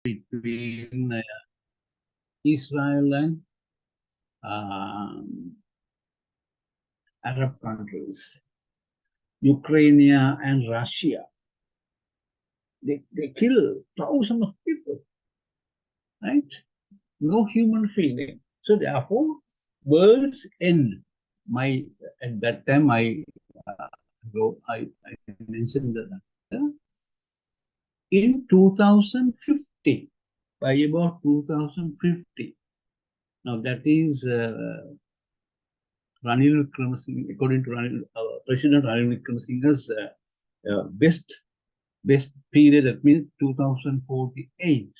between Israel and Arab countries, Ukraine and Russia. They kill thousands of people, right? No human feeling. So therefore, world's end. At that time I mentioned that in 2050, by about 2050. Now that is Ranil Wickremesinghe, according to President Ranil Wickremesinghe's best period, that means 2048.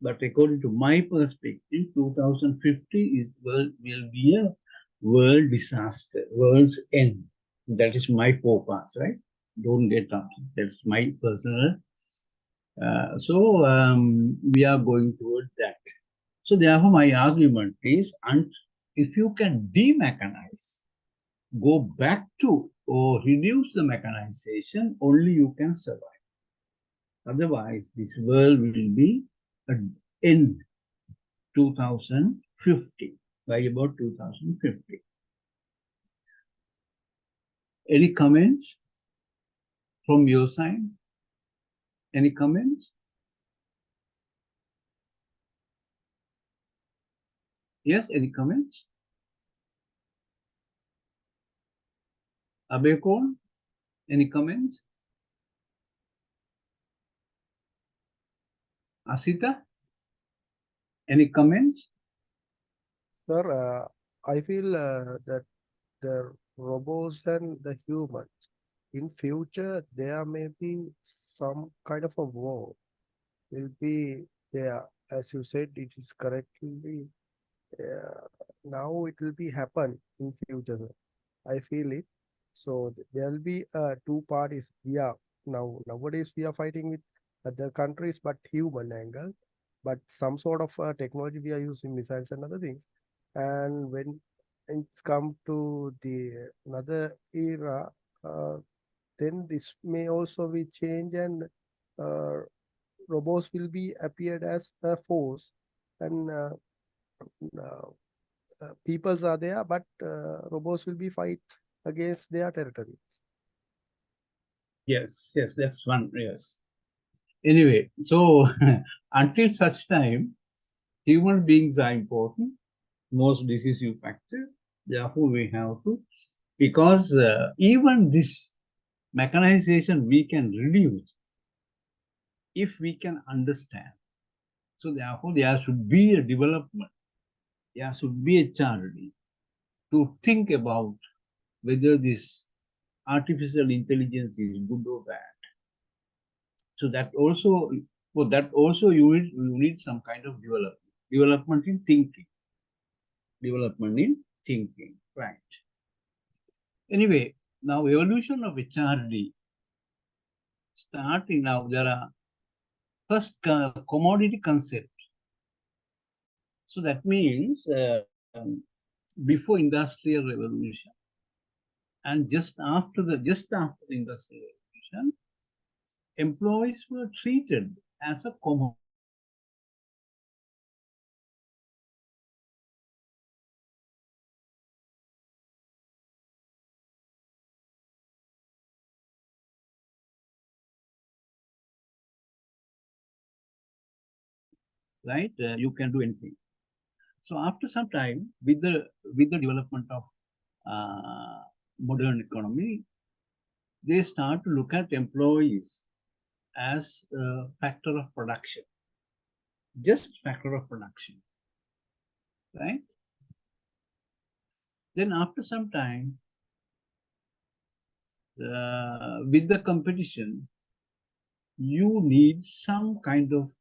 But according to my perspective, 2050 will be a world disaster, world's end. That is my forecast, right? Don't get up. That's my personal. We are going towards that. So therefore, my argument is, and if you can demechanize, go back to or reduce the mechanization, only you can survive. Otherwise, this world will be in 2050, by about 2050. Any comments from your side? Any comments? Yes, any comments? Abekon, any comments? Asita, any comments? Sir, I feel that the robots and the humans, in future, there may be some kind of a war. Will be there, as you said, it is correctly. Now it will be happen in future, sir. I feel it. So there will be two parties. Nowadays we are fighting with other countries, but human angle, but some sort of technology we are using missiles and other things. And when it's come to the another era, then this may also be change, and uh, robots will be appeared as a force, and uh, peoples are there, but robots will be fight against their territories. Yes, that's one. Yes. Anyway, so until such time, human beings are important, most decisive factor. Therefore, we have to, because even this mechanization we can reduce if we can understand. So therefore, there should be a development. There should be a charity to think about whether this artificial intelligence is good or bad. So that also, for that also you need some kind of development in thinking. Development in thinking, right? Anyway, now evolution of HRD starting now. There are first commodity concept. So that means before industrial revolution and just after the industrial revolution, employees were treated as a commodity. Right? You can do anything. So after some time, with the development of modern economy, they start to look at employees as a factor of production, just factor of production, right? Then after some time, with the competition, you need some kind of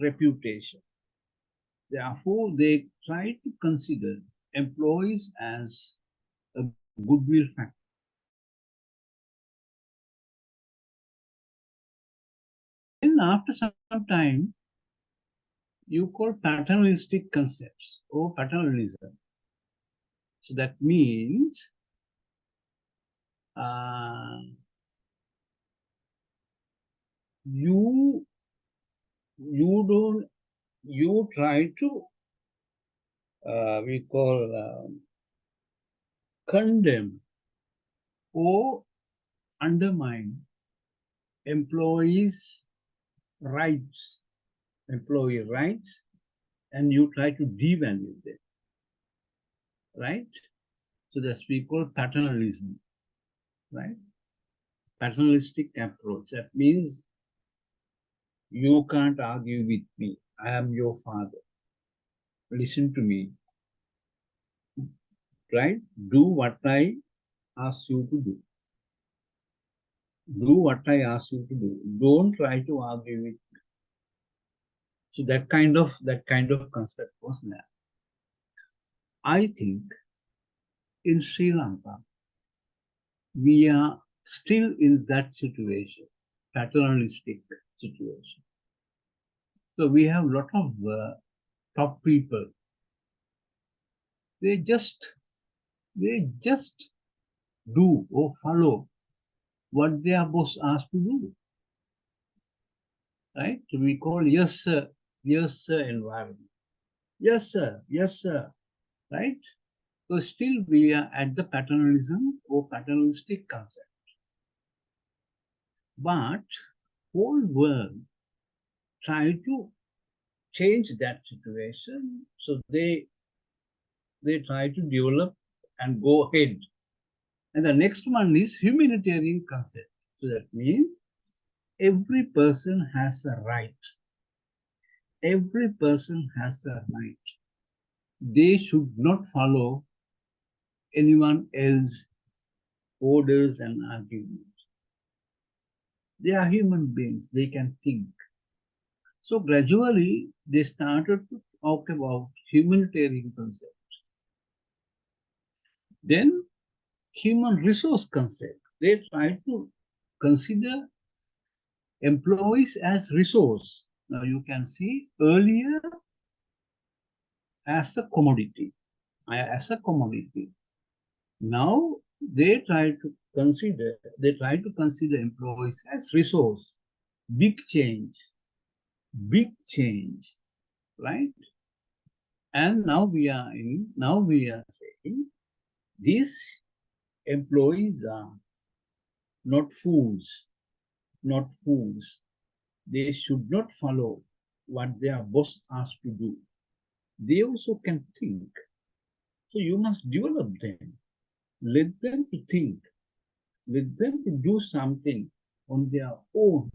reputation. Therefore, they try to consider employees as a goodwill factor. Then after some time, you call paternalistic concepts or paternalism. So that means you you try to, we call, condemn or undermine employees' rights, employee rights, and you try to devalue them, right? So that's we call paternalism, right? Paternalistic approach. That means you can't argue with me. I am your father. Listen to me, right? Do what I ask you to do. Do what I ask you to do. Don't try to argue with me. So that kind of concept was there. I think in Sri Lanka, we are still in that situation, paternalistic situation. So we have a lot of top people. They just do or follow what their boss asked to do, right? So we call yes sir environment. Yes sir, right? So still we are at the paternalism or paternalistic concept. But whole world try to change that situation. So they try to develop and go ahead. And the next one is humanitarian concept. So that means every person has a right. Every person has a right. They should not follow anyone else's orders and arguments. They are human beings. They can think. So gradually, they started to talk about humanitarian concept. Then human resource concept. They try to consider employees as resource. Now you can see earlier as a commodity, Now they try to consider employees as resource. Big change, big change, right? And now we are saying these employees are not fools, not fools. They should not follow what their boss asked to do. They also can think. So you must develop them. Let them to think. Let them to do something on their own.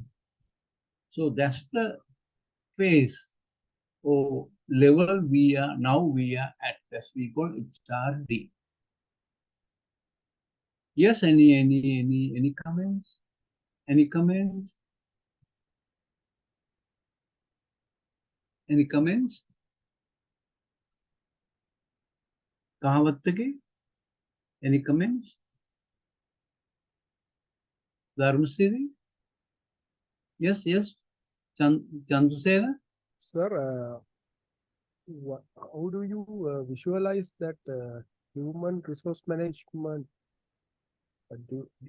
So that's the phase or level we are at. That's we call HRD. Yes, any comments? Any comments? Any comments? Kahawattake? Any comments? Dharmasiri? Yes. Chandrasena? Sir, how do you visualize that human resource management?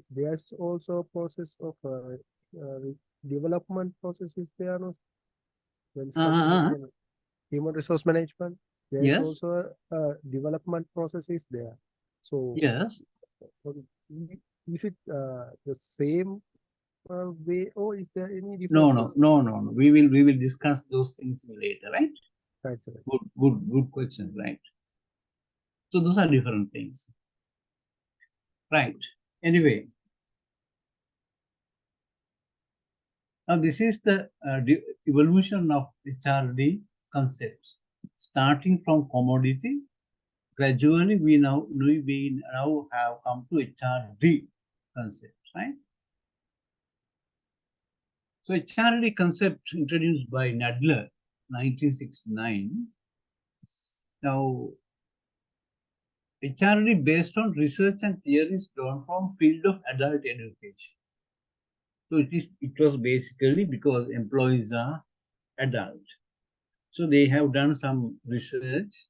There's also a process of development process is there, no? When discussing human resource management, there is Yes. also a development process is there. So Yes. is it the same way, or is there any No. differences? No. We will discuss those things later, right? That's right. Good question, right? So those are different things, right? Anyway, now this is the evolution of HRD concepts, starting from commodity. Gradually, we now have come to HRD concept, right? So HRD concept introduced by Nadler, 1969. Now, HRD based on research and theories drawn from field of adult education. So it was basically because employees are adult. So they have done some research,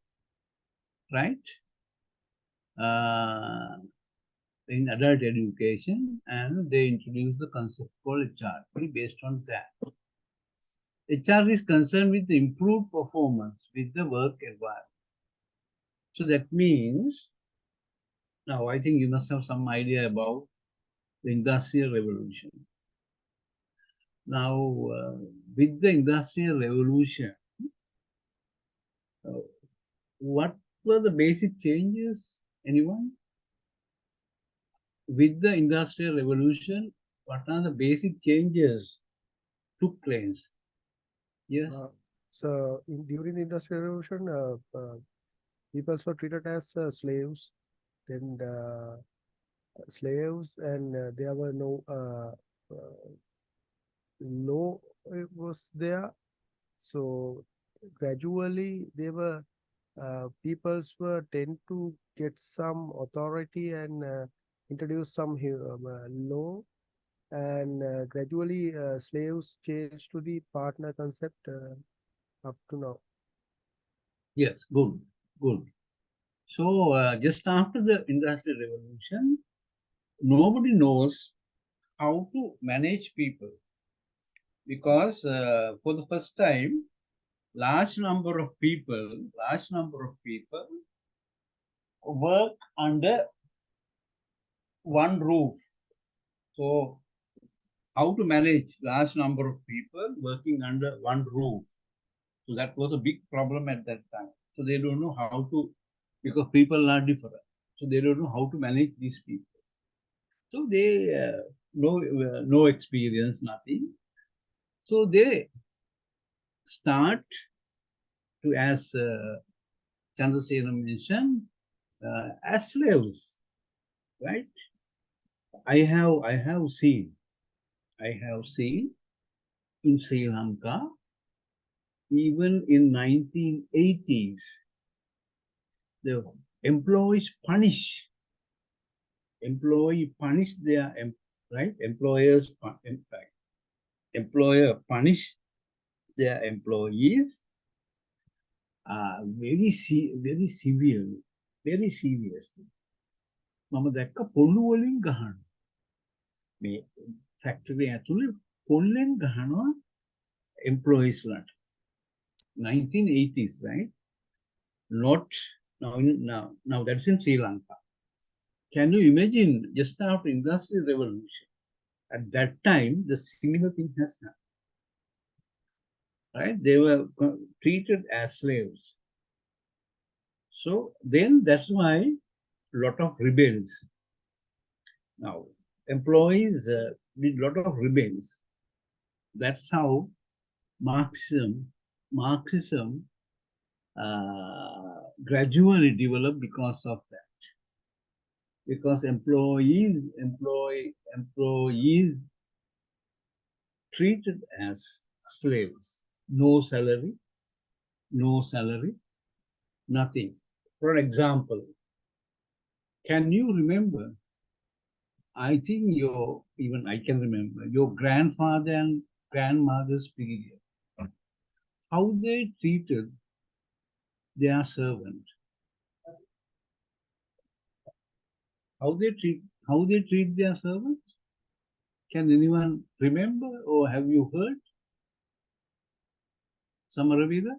right? In adult education, and they introduced the concept called HRD based on that. HR is concerned with the improved performance with the work environment. So that means, now I think you must have some idea about the Industrial Revolution. Now, with the Industrial Revolution, what were the basic changes? Anyone? With the Industrial Revolution, what are the basic changes took place? Yes. So during the Industrial Revolution, people were treated as slaves. Then slaves, and there were no law was there. So gradually, they were peoples were tend to get some authority and introduce some law, and gradually slaves changed to the partner concept up to now. Yes, good, good. So just after the Industrial Revolution, nobody knows how to manage people, because for the first time, large number of people work under one roof. So how to manage large number of people working under one roof? So that was a big problem at that time. So they don't know how to, because people are different. So they don't know how to manage these people. So they no experience, nothing. So they start to, as Chandrasena mentioned, as slaves, right? I have seen in Sri Lanka, even in 1980s, the employees punish their right, in fact, employer punish their employees very severely, very seriously. මම දැක්ක පොළු වලින් ගහන මේ factory ඇතුලේ පොල්ලෙන් ගහනවා employees වලට. 1980s, right? Not now that's in Sri Lanka. Can you imagine, just after Industrial Revolution, at that time the similar thing has happened, right? They were treated as slaves. So then that's why a lot of rebels. Now employees did a lot of rebels. That's how Marxism gradually developed because of that. Because employees treated as slaves, no salary, nothing. For example, can you remember? I think even I can remember your grandfather and grandmother's period, how they treated their servant, how they treat their servant. Can anyone remember, or have you heard? Samaravida,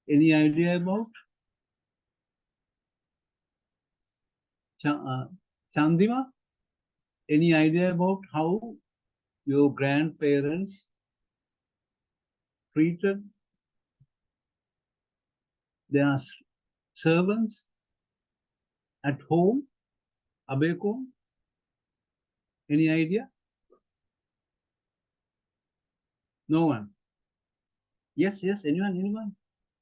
any idea about? Chandima, any idea about how your grandparents treated their servants at home? Abeko, any idea? No one. Yes, anyone?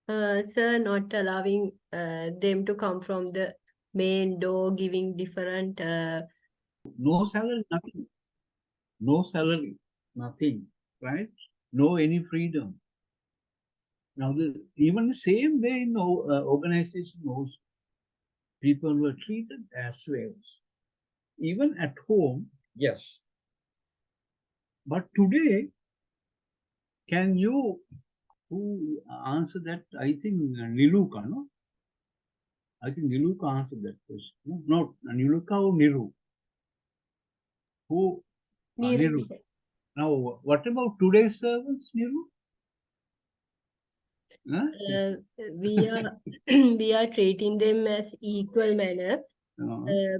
Sir, not allowing them to come from the main door, giving different. No salary, nothing. No salary, nothing, right? No any freedom. Now, even the same way in organization, most people were treated as slaves. Even at home, yes. But today, can you who answer that? I think Niluka, no? I think Niluka answered that question. No, not Niluka or Niru. Who? Niru. Now, what about today's servants, Niru? Huh? We are we are treating them as equal manner,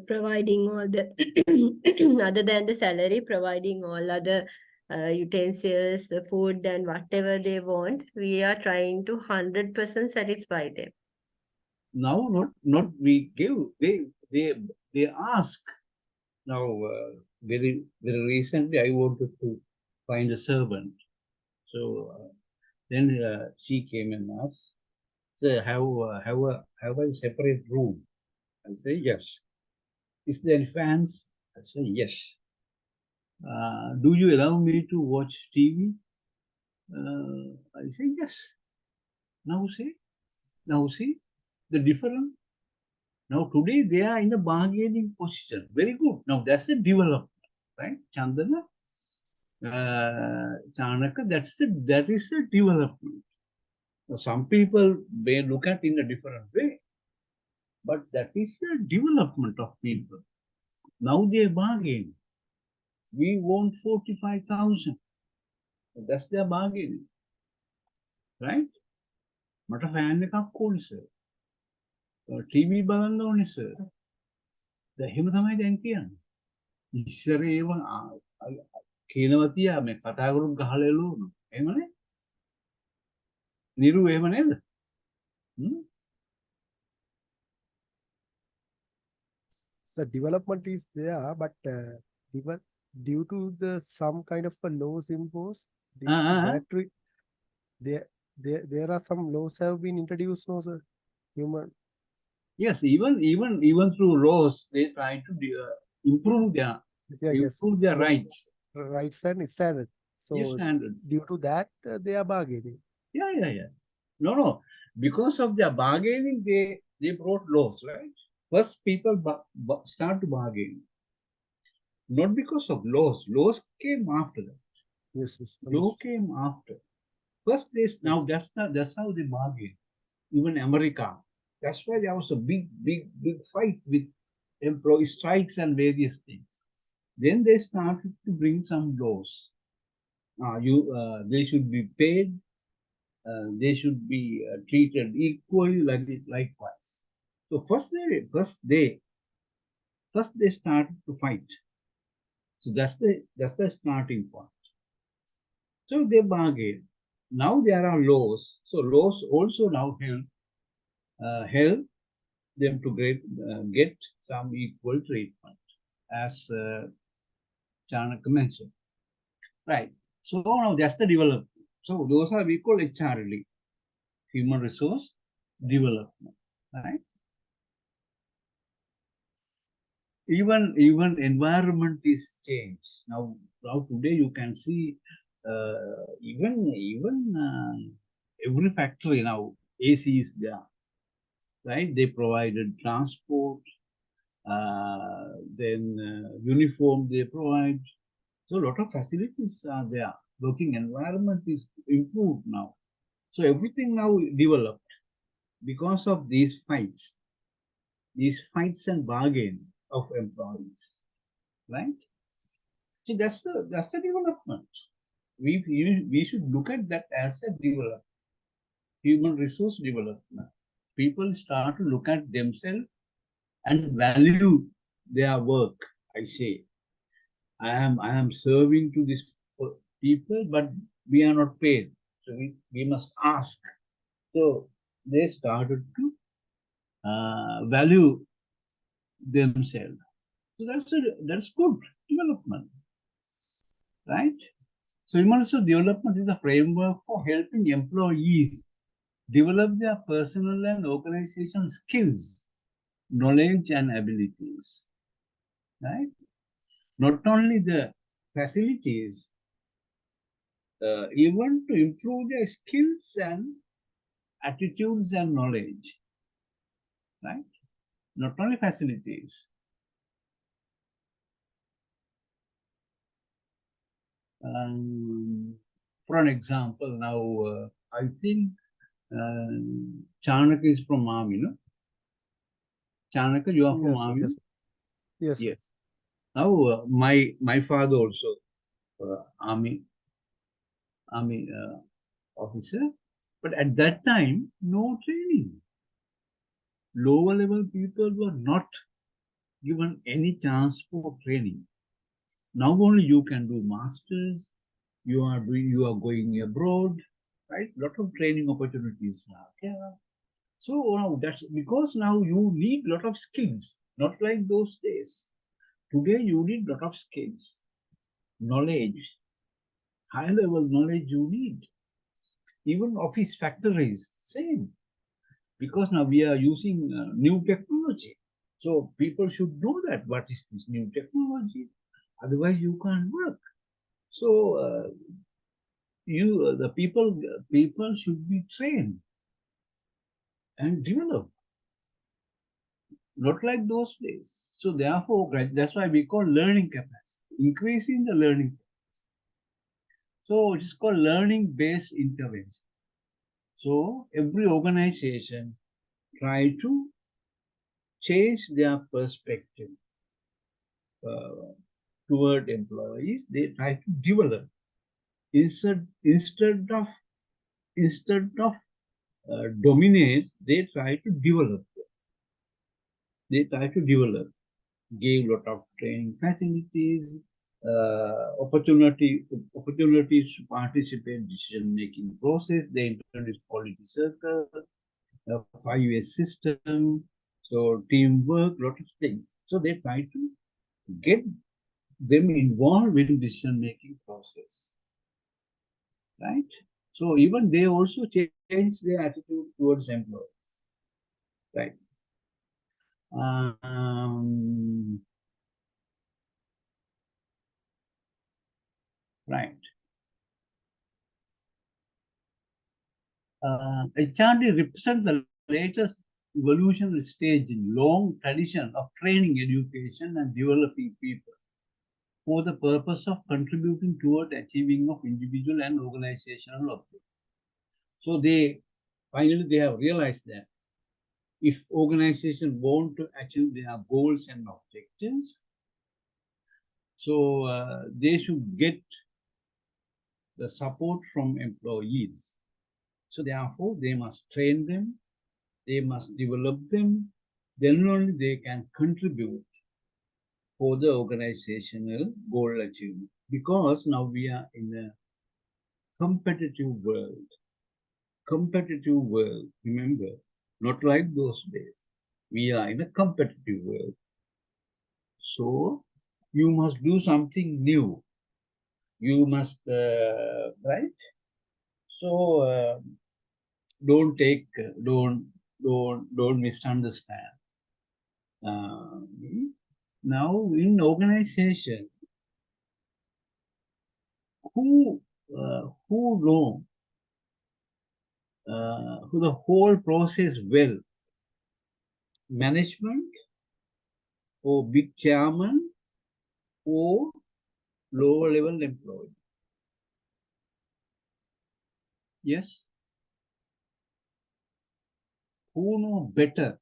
providing all the other than the salary, providing all other utensils, the food, and whatever they want. We are trying to 100% satisfy them. Now, not we give. They ask. Now, very recently, I wanted to find a servant. So then she came and asked, "So have a separate room?" I say yes. Is there any fans? I say yes. Do you allow me to watch TV? I say yes. Now see the difference. Now today they are in a bargaining position. Very good. Now that's a development, right? Chandana, Chanaka, that is a development. Now, some people may look at in a different way, but that is a development of people. Now they bargain. We want 45,000. That's their bargaining, right? මට fan එකක් ඕනේ sir. TV බලන්න ඕනේ sir. එහෙම තමයි දැන් කියන්නේ. ඉස්සර ඒව කියනවා තියා මේ කතා කරුම් ගහලා එළවුණා. එහෙමනේ. නිරු එහෙම නේද? So development is there, but due to the some kind of a laws imposed, there are some laws have been introduced, no sir? Human. Yes, even through laws, they try to improve their rights. Rights and standards. So yes, standards. Due to that, they are bargaining. Yeah. No. Because of their bargaining, they brought laws, right? First, people start to bargain. Not because of laws. Laws came after that. Yes. Law came after. First, now that's how they bargain. Even America. That's why there was a big fight with employee strikes and various things. Then they started to bring some laws. They should be paid. They should be treated equally, likewise. So first they started to fight. So that's the starting point. So they bargain. Now there are laws. So laws also now help them to get some equal treatment, as Chanaka mentioned. Right. So now that's the development. So those are we call HRD, human resource development. Right. Even environment is changed. Now today you can see even every factory now AC is there. Right? They provided transport, then uniform they provide. So a lot of facilities are there. Working environment is improved now. So everything now developed because of these fights and bargain of employees, right? So that's the development. We should look at that as a development, human resource development. People start to look at themselves and value their work. I say, I am serving to these people, but we are not paid. So we must ask. So they started to value themselves. So that's good development, right? So human resource development is a framework for helping employees develop their personal and organizational skills, knowledge, and abilities, right? Not only the facilities, even to improve their skills and attitudes and knowledge, right? Not only facilities. For an example, now I think Chanaka is from Army, no? Chanaka, you are from Army? Yes. Now my father also Army officer. But at that time, no training. Lower level people were not given any chance for training. Now only you can do masters, you are going abroad, right? Lot of training opportunities now. Yeah. So now that's because now you need lot of skills, not like those days. Today you need lot of skills, knowledge, high level knowledge you need. Even office factories, same. Because now we are using new technology. So people should know that what is this new technology. Otherwise you can't work. So the people should be trained and developed, not like those days. So therefore, that's why we call learning capacity, increasing the learning capacity. So it is called learning-based intervention. So every organization try to change their perspective toward employees. They try to develop instead of dominate. They try to develop. They try to develop, give lot of training facilities, opportunities to participate in decision-making process. They introduce quality circle, a 5-year system, so teamwork, lot of things. So they try to get them involved in decision-making process, right? So even they also change their attitude towards employees, right? Right. HRD represents the latest evolutionary stage in long tradition of training, education, and developing people for the purpose of contributing toward achieving of individual and organizational objectives. So they have realized that if organizations want to achieve their goals and objectives, so they should get the support from employees. So therefore, they must train them, they must develop them, then only they can contribute for the organizational goal achievement. Because now we are in a competitive world. Remember, not like those days. We are in a competitive world. So you must do something new. You must, right? So don't misunderstand. Now in organization, who know who the whole process well? Management or big chairman or lower level employee? Yes. Who know better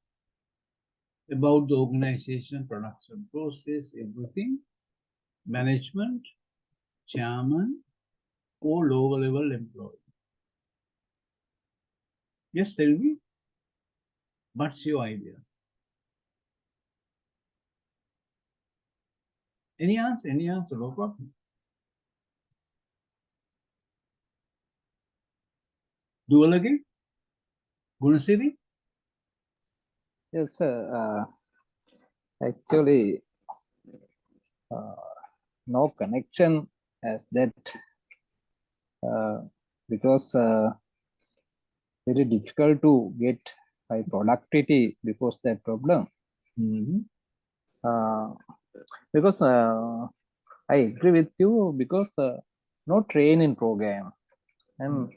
about the organization, production process, everything? Management, chairman, or lower level employee? Yes, tell me. What's your idea? Any answer? No problem. Dual again? Gunasiri? Yes, sir. Actually, no connection as that because very difficult to get high productivity because that problem. Because I agree with you because no training program and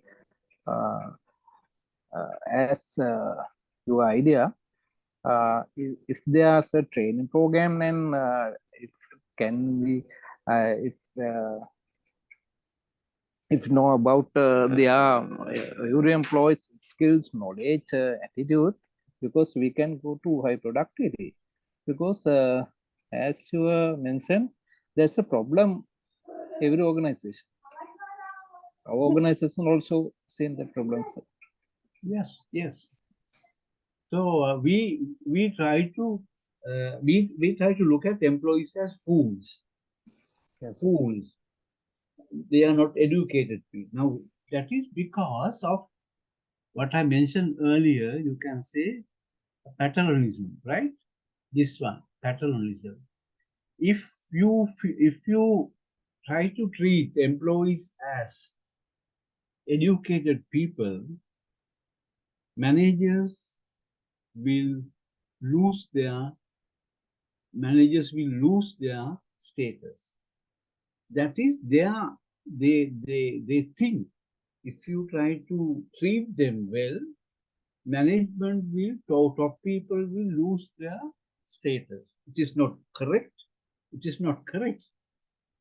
as your idea, if there's a training program, then it can be if know about their every employee's skills, knowledge, attitude, because we can go to high productivity. Because as you mentioned, there's a problem every organization. Our organization also seen the problems. Yes, yes. So we try to we try to look at employees as fools. Yes. Fools. They are not educated people. Now that is because of what I mentioned earlier. You can say paternalism, right? This one, paternalism. If you try to treat employees as educated people, managers will lose their status. That is they think if you try to treat them well, management top people will lose their status. It is not correct. It is not correct.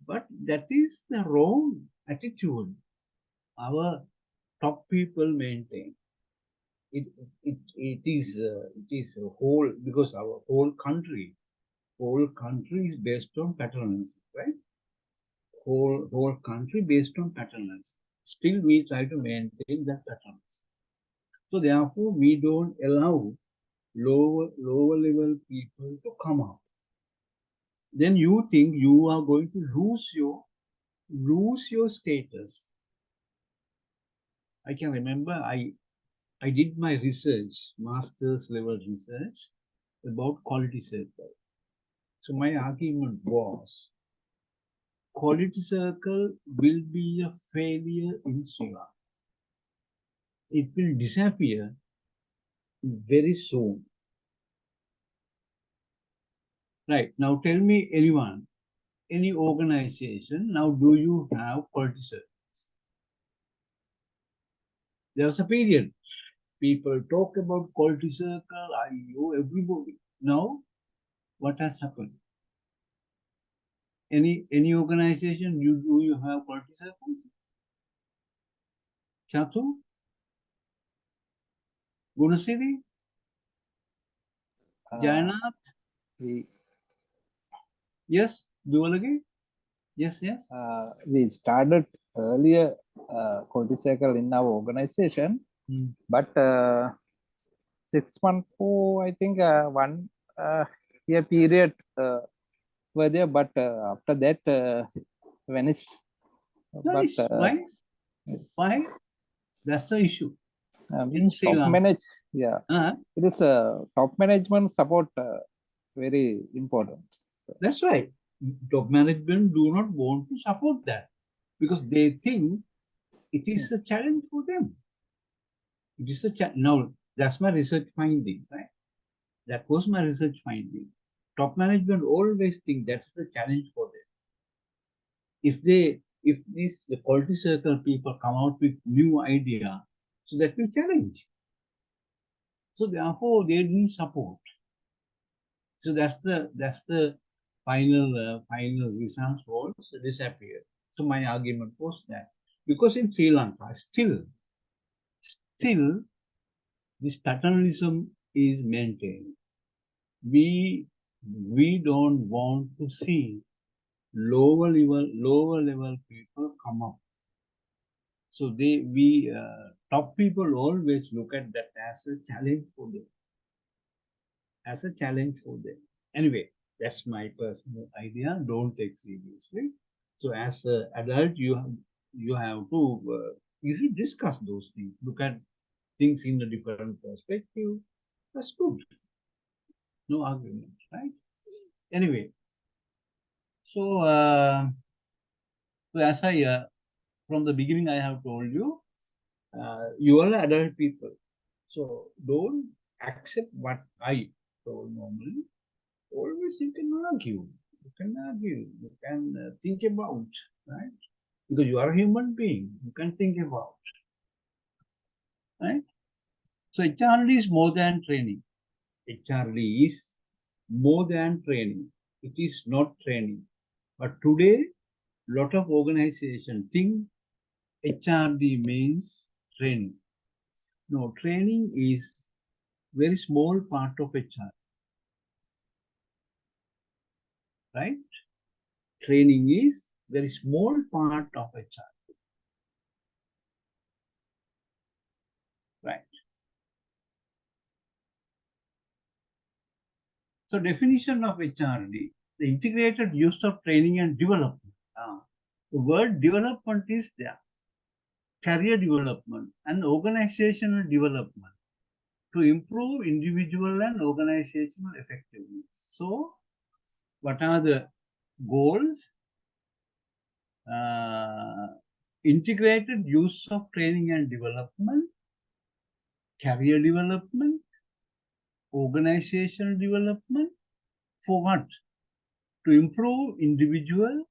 But that is the wrong attitude our top people maintain. It is a whole, because our whole country is based on paternalism, right? Whole country based on paternalism. Still, we try to maintain that paternalism. So therefore, we don't allow lower level people to come up. Then you think you are going to lose your status. I can remember I did my research, master's level research about quality circle. So my argument was quality circle will be a failure in Sri Lanka. It will disappear very soon. Right, now tell me anyone, any organization, now do you have quality circles? There's a period. People talk about quality circle, everybody. Now, what has happened? Any organization, do you have quality circles? Chatu? Gunasiri? Jayanath? We Yes? Dualagi? Yes, yes. we started earlier quality cycle in our organization, but 6 months ago, I think 1 year period were there, but after that vanished. Nice. But Why? That's the issue. In Sri top Lanka. it is top management support very important. So, That's right. Top management do not want to support that because they think it is a challenge for them. It is a challenge. Now, that's my research finding, right? That was my research finding. Top management always think that's the challenge for them. If these quality circle people come out with new idea, so that will challenge. So therefore, they need support. So that's the final result was disappear. So my argument was that because in Sri Lanka still this paternalism is maintained. We don't want to see lower level people come up. So top people always look at that as a challenge for them. Anyway, that's my personal idea. Don't take seriously. So as an adult, you have to you should discuss those things. Look at things in a different perspective. That's good. No argument, right? Anyway, so as I from the beginning I have told you, you are adult people, so don't accept what I told normally. Always you can argue. You can think about, right? Because you are a human being. You can think about, right? So HRD is more than training. HRD is more than training. It is not training. But today, lot of organizations think HRD means training. No, training is very small part of HR, right? Training is very small part of HR, right? So definition of HRD, the integrated use of training and development. The word development is there. Career development and organizational development to improve individual and organizational effectiveness. So what are the goals? Integrated use of training and development, career development, organizational development. For what? To improve individual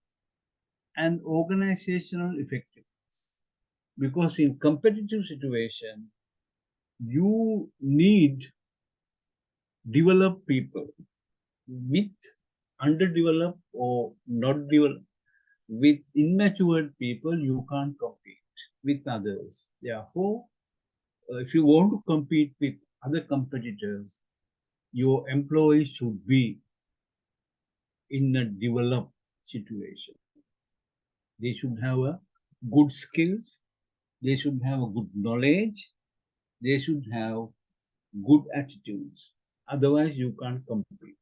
and organizational effectiveness. Because in competitive situation, you need developed people. With underdeveloped or not developed, with immature people, you can't compete with others. Therefore, if you want to compete with other competitors, your employees should be in a developed situation. They should have a good skills, they should have a good knowledge, they should have good attitudes. Otherwise, you can't compete.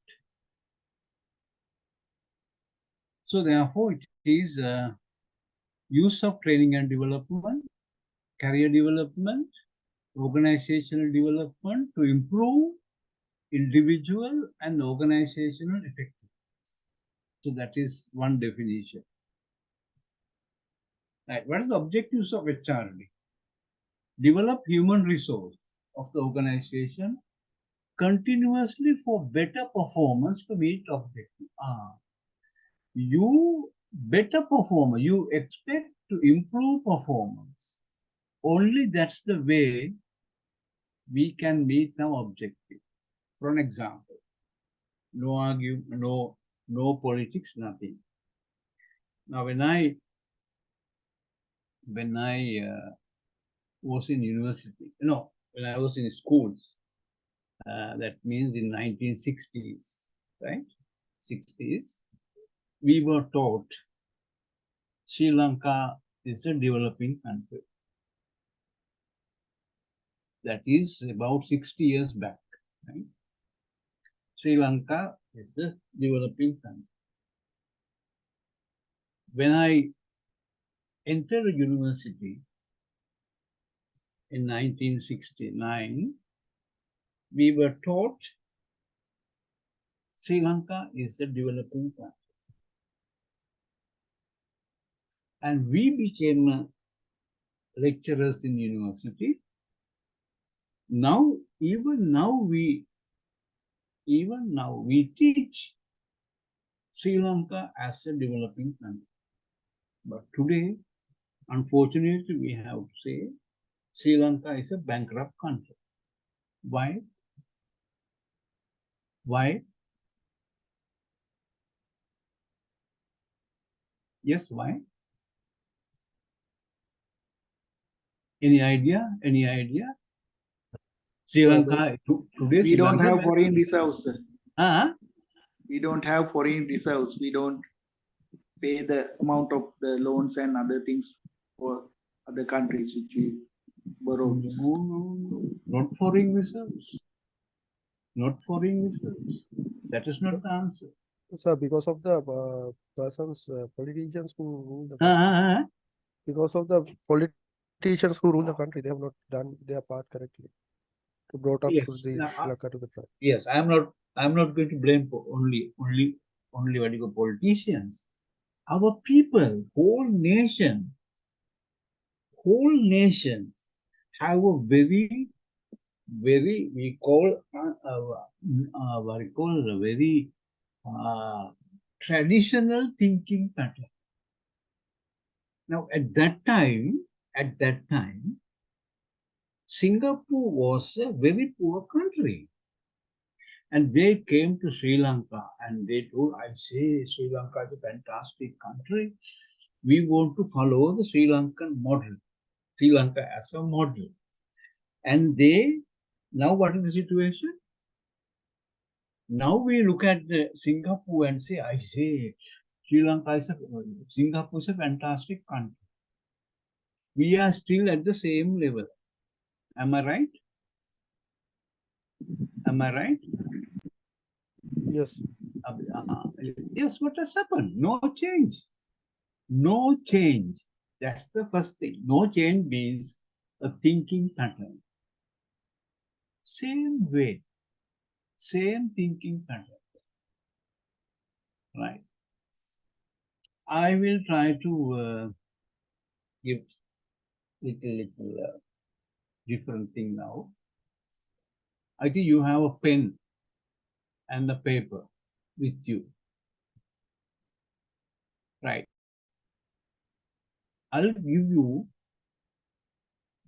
So therefore, it is use of training and development, career development, organizational development to improve individual and organizational effectiveness. So that is one definition. Right. What is the objectives of HRD? Develop human resource of the organization continuously for better performance to meet objective. You better performer, you expect to improve performance. Only that's the way we can meet our objective. For an example, no argument, no politics, nothing. Now, when I was in university, when I was in schools, that means in 1960s, right? 60s, we were taught Sri Lanka is a developing country. That is about 60 years back, right? Sri Lanka is a developing country. When I entered a university in 1969, we were taught Sri Lanka is a developing country. And we became lecturers in university. Now, even now we teach Sri Lanka as a developing country. But today, unfortunately, we have to say Sri Lanka is a bankrupt country. Why? Why? Yes, why? Any idea? Any idea? Sri Lanka today. We don't have foreign reserves, sir. Uh-huh. We don't have foreign reserves. We don't pay the amount of the loans and other things for other countries which we borrowed. No, not foreign reserves. Not foreign reserves. That is not the answer. Sir, because of the politicians who rule the country, because of the politicians who rule the country, they have not done their part correctly to brought up to the Sri Lanka to the front. Yes, I'm not going to blame only what you call politicians. Our people, whole nation have a very we call what we call a very traditional thinking pattern. Now, at that time, Singapore was a very poor country. And they came to Sri Lanka and they told, I say Sri Lanka is a fantastic country. We want to follow the Sri Lankan model, Sri Lanka as a model. And now what is the situation? Now we look at Singapore and say, I say, Singapore is a fantastic country. We are still at the same level. Am I right? Am I right? Yes. Yes, what has happened? No change. No change. That's the first thing. No change means a thinking pattern. Same way, same thinking pattern. Right. I will try to give little different thing now. I think you have a pen and a paper with you. Right. I'll give you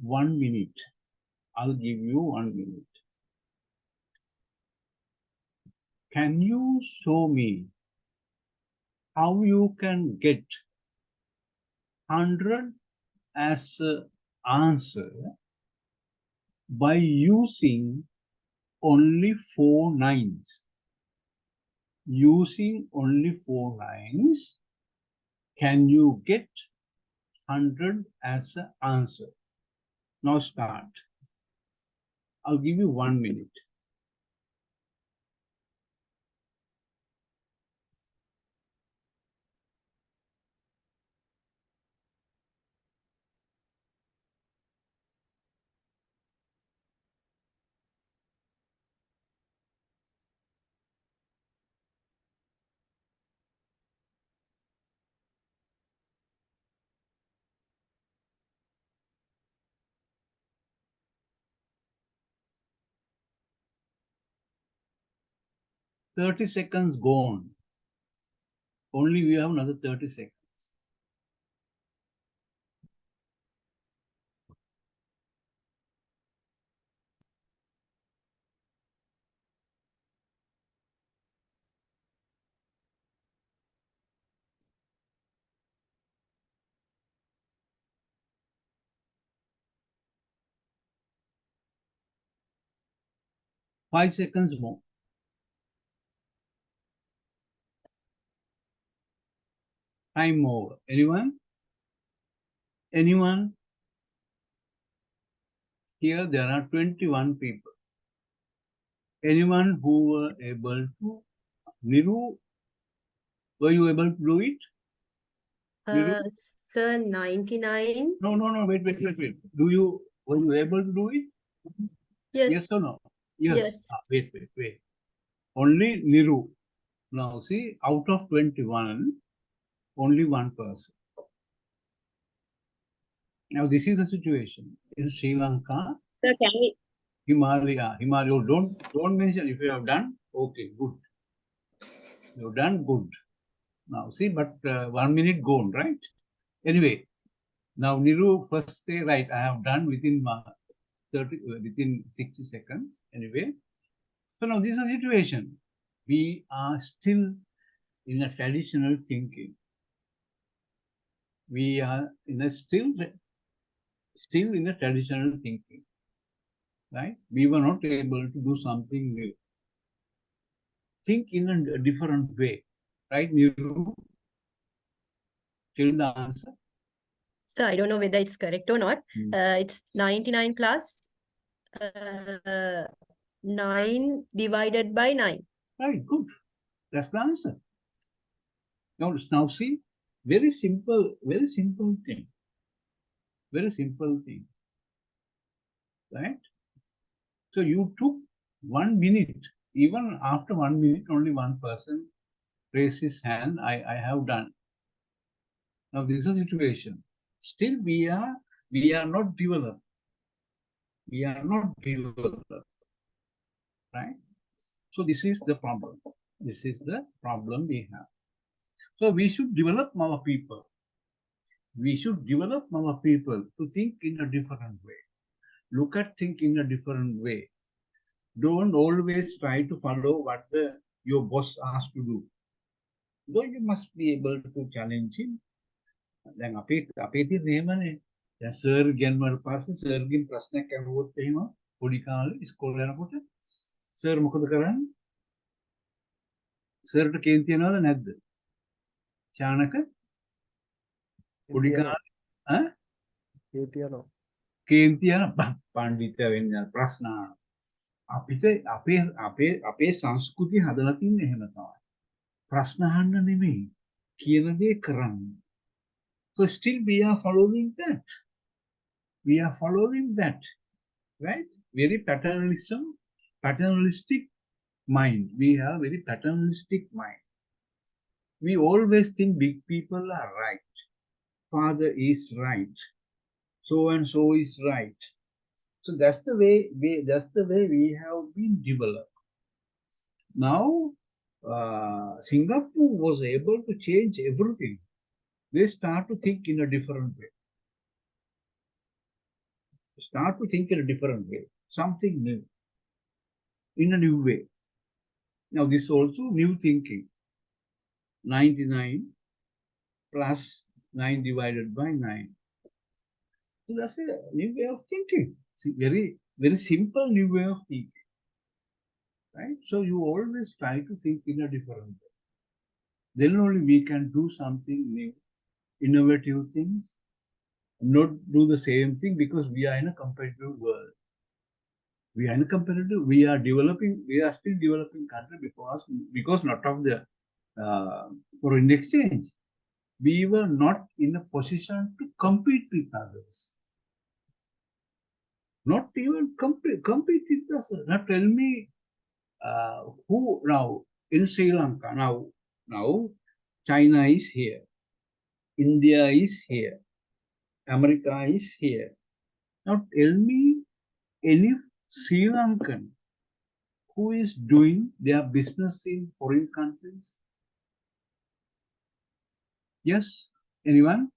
1 minute. I'll give you 1 minute. Can you show me how you can get 100 as an answer by using only 4 nines? Using only 4 nines, can you get 100 as an answer? Now start. I'll give you 1 minute. Thirty seconds gone. Only we have another 30 seconds. Five seconds more. Time over. Anyone? Anyone? Here there are 21 people. Anyone who were able to? Niru, were you able to do it? Niru? Sir, 99. No, wait. Were you able to do it? Yes. Yes or no? Yes. Yes. Wait. Only Niru. Now see, out of 21, only one person. Now this is the situation in Sri Lanka. Sir, can we? Himalaya. Don't mention if you have done. Okay, good. You've done good. Now see, but 1 minute gone, right? Anyway, now Niru first say, right, I have done within 60 seconds. Anyway, so now this is a situation. We are still in a traditional thinking. We are in a still in a traditional thinking, right? We were not able to do something new. Think in a different way, right, Niru? Tell the answer. So I don't know whether it's correct or not. Hmm. It's 99 plus 9 divided by 9. Right, good. That's the answer. Now see, very simple thing. Very simple thing. Right? So you took 1 minute. Even after 1 minute, only one person raised his hand. I have done. Now this is a situation. Still we are not developed. We are not developed. Right? So this is the problem. This is the problem we have. So we should develop our people. We should develop our people to think in a different way. Look at things in a different way. Don't always try to follow what your boss asks to do. Though you must be able to challenge him. දැන් අපේ තියෙන එහෙමනේ. දැන් sir ගෙන්වුවට පස්සේ සර්ගෙන් ප්‍රශ්නයක් අහුවොත් එහෙම පොඩි කාලේ ඉස්කෝලේ යනකොට සර් මොකද කරන්නේ? සර්ට කේන්ති යනවද නැද්ද? චානක පොඩි කාලේ කේන්ති යනවා. කේන්ති යන පණ්ඩිතයා වෙන්න ප්‍රශ්න අහනවා. අපේ සංස්කෘතිය හදලා තින්නේ එහෙම තමයි. ප්‍රශ්න අහන්න නෙමෙයි. කියන දේ කරන්න. So still we are following that. We are following that. Right? Very paternalistic mind. We have very paternalistic mind. We always think big people are right. Father is right. So and so is right. So that's the way we have been developed. Now, Singapore was able to change everything. They start to think in a different way. Something new, in a new way. Now, this is also new thinking. 99 plus 9 divided by 9. So that's a new way of thinking. See, very, very simple new way of thinking. Right? So you always try to think in a different way. Then only we can do something new, innovative things, not do the same thing, because we are in a competitive world. We are still developing country because not of the foreign exchange. We were not in a position to compete with others. Not even compete with us. Now tell me, who now in Sri Lanka, now China is here, India is here, America is here. Now tell me any Sri Lankan who is doing their business in foreign countries? Yes, anyone?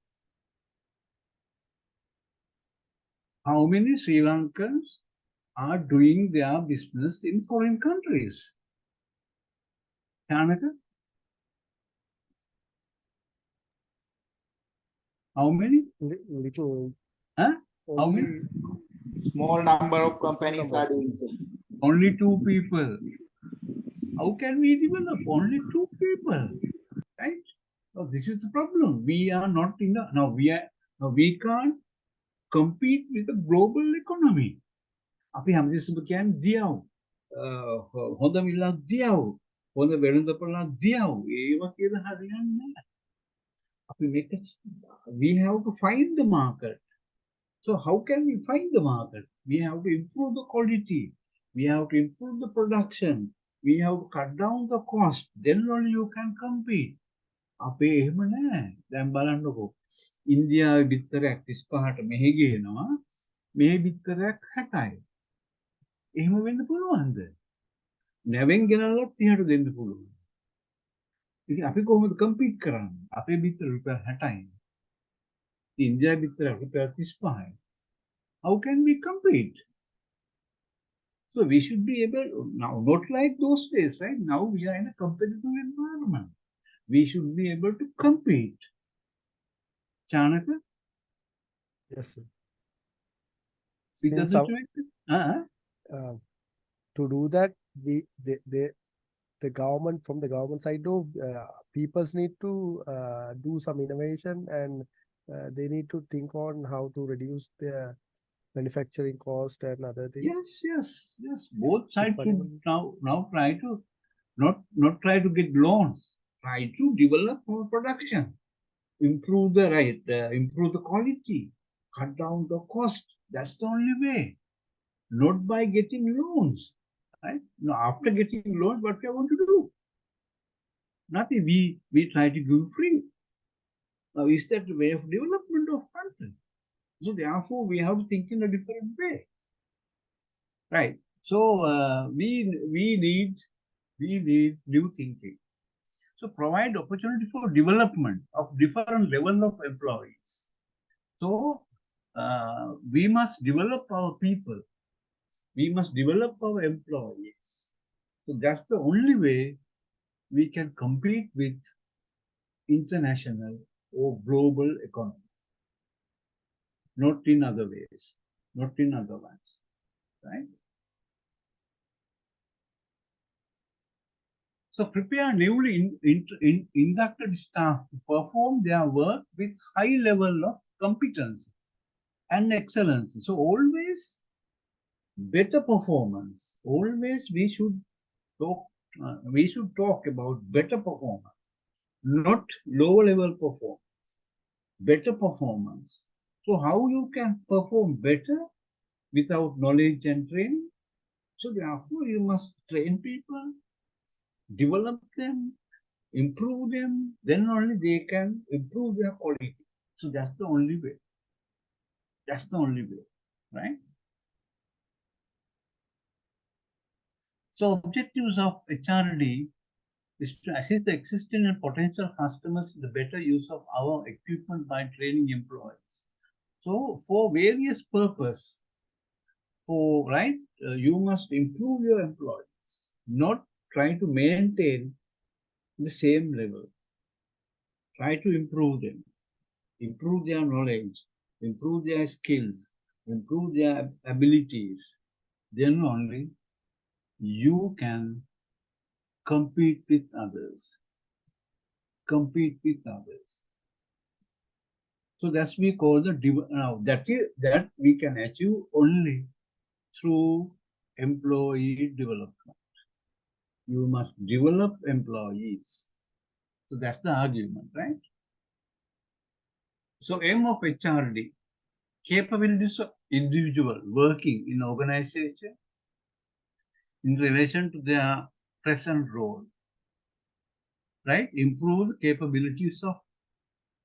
How many Sri Lankans are doing their business in foreign countries? Chanaka? How many? Little. Huh? How many? Small number of companies are doing so. Only 2 people. How can we develop? Only 2 people, right? So this is the problem. We are not in the, now we can't compete with the global economy. අපි හැමතිස්සෙම කියන්නේ දියව්. හොඳ මිලක් දියව්. හොඳ වෙළඳපොළක් දියව්. ඒව කියලා හරියන්නේ නැහැ. We have to find the market. So how can we find the market? We have to improve the quality. We have to improve the production. We have to cut down the cost. Then only you can compete. අපේ එහෙම නෑ. දැන් බලන්නකෝ. ඉන්දියාවේ බිත්තරයක් 35ට මෙහෙ ගේනවා. මෙහෙ බිත්තරයක් 60යි. එහෙම වෙන්න පුළුවන්ද? නැවෙන් ගෙනල්ලත් 30ට දෙන්න පුළුවන්. ඉතින් අපි කොහොමද කම්පීට් කරන්නේ? අපේ බිත්තර රුපියල් 60යි. ඉන්දියාවේ බිත්තර රුපියල් 35යි. How can we compete? So we should be able, now not like those days, right? Now we are in a competitive environment. We should be able to compete. Chanaka? Yes, sir. With the Since our- situation? to do that, the government, from the government side, peoples need to do some innovation, and they need to think on how to reduce their manufacturing cost and other things. Yes. Both sides If should now try to not try to get loans. Try to develop more production, improve the quality, cut down the cost. That's the only way. Not by getting loans. Right? Now, after getting loans, what we are going to do? Nothing. We try to give free. Now, is that the way of development of country? So therefore, we have to think in a different way. Right. So we need new thinking. So provide opportunity for development of different level of employees. So we must develop our people. We must develop our employees. So that's the only way we can compete with international or global economy. Not in other ways, not in other ones, right? So prepare newly inducted staff to perform their work with high level of competence and excellence. So always Better performance. Always we should talk about better performance, not lower level performance. Better performance. So how you can perform better without knowledge and training? So therefore you must train people, develop them, improve them, then only they can improve their quality. So that's the only way. That's the only way, right? So objectives of HRD is to assist the existing and potential customers in the better use of our equipment by training employees. So for various purpose, you must improve your employees, not try to maintain the same level. Try to improve them, improve their knowledge, improve their skills, improve their abilities. Then only you can compete with others. Compete with others. So that's we call the that we can achieve only through employee development. You must develop employees. So that's the argument, right? So aim of HRD, capabilities of individual working in organization in relation to their present role, right? Improve capabilities of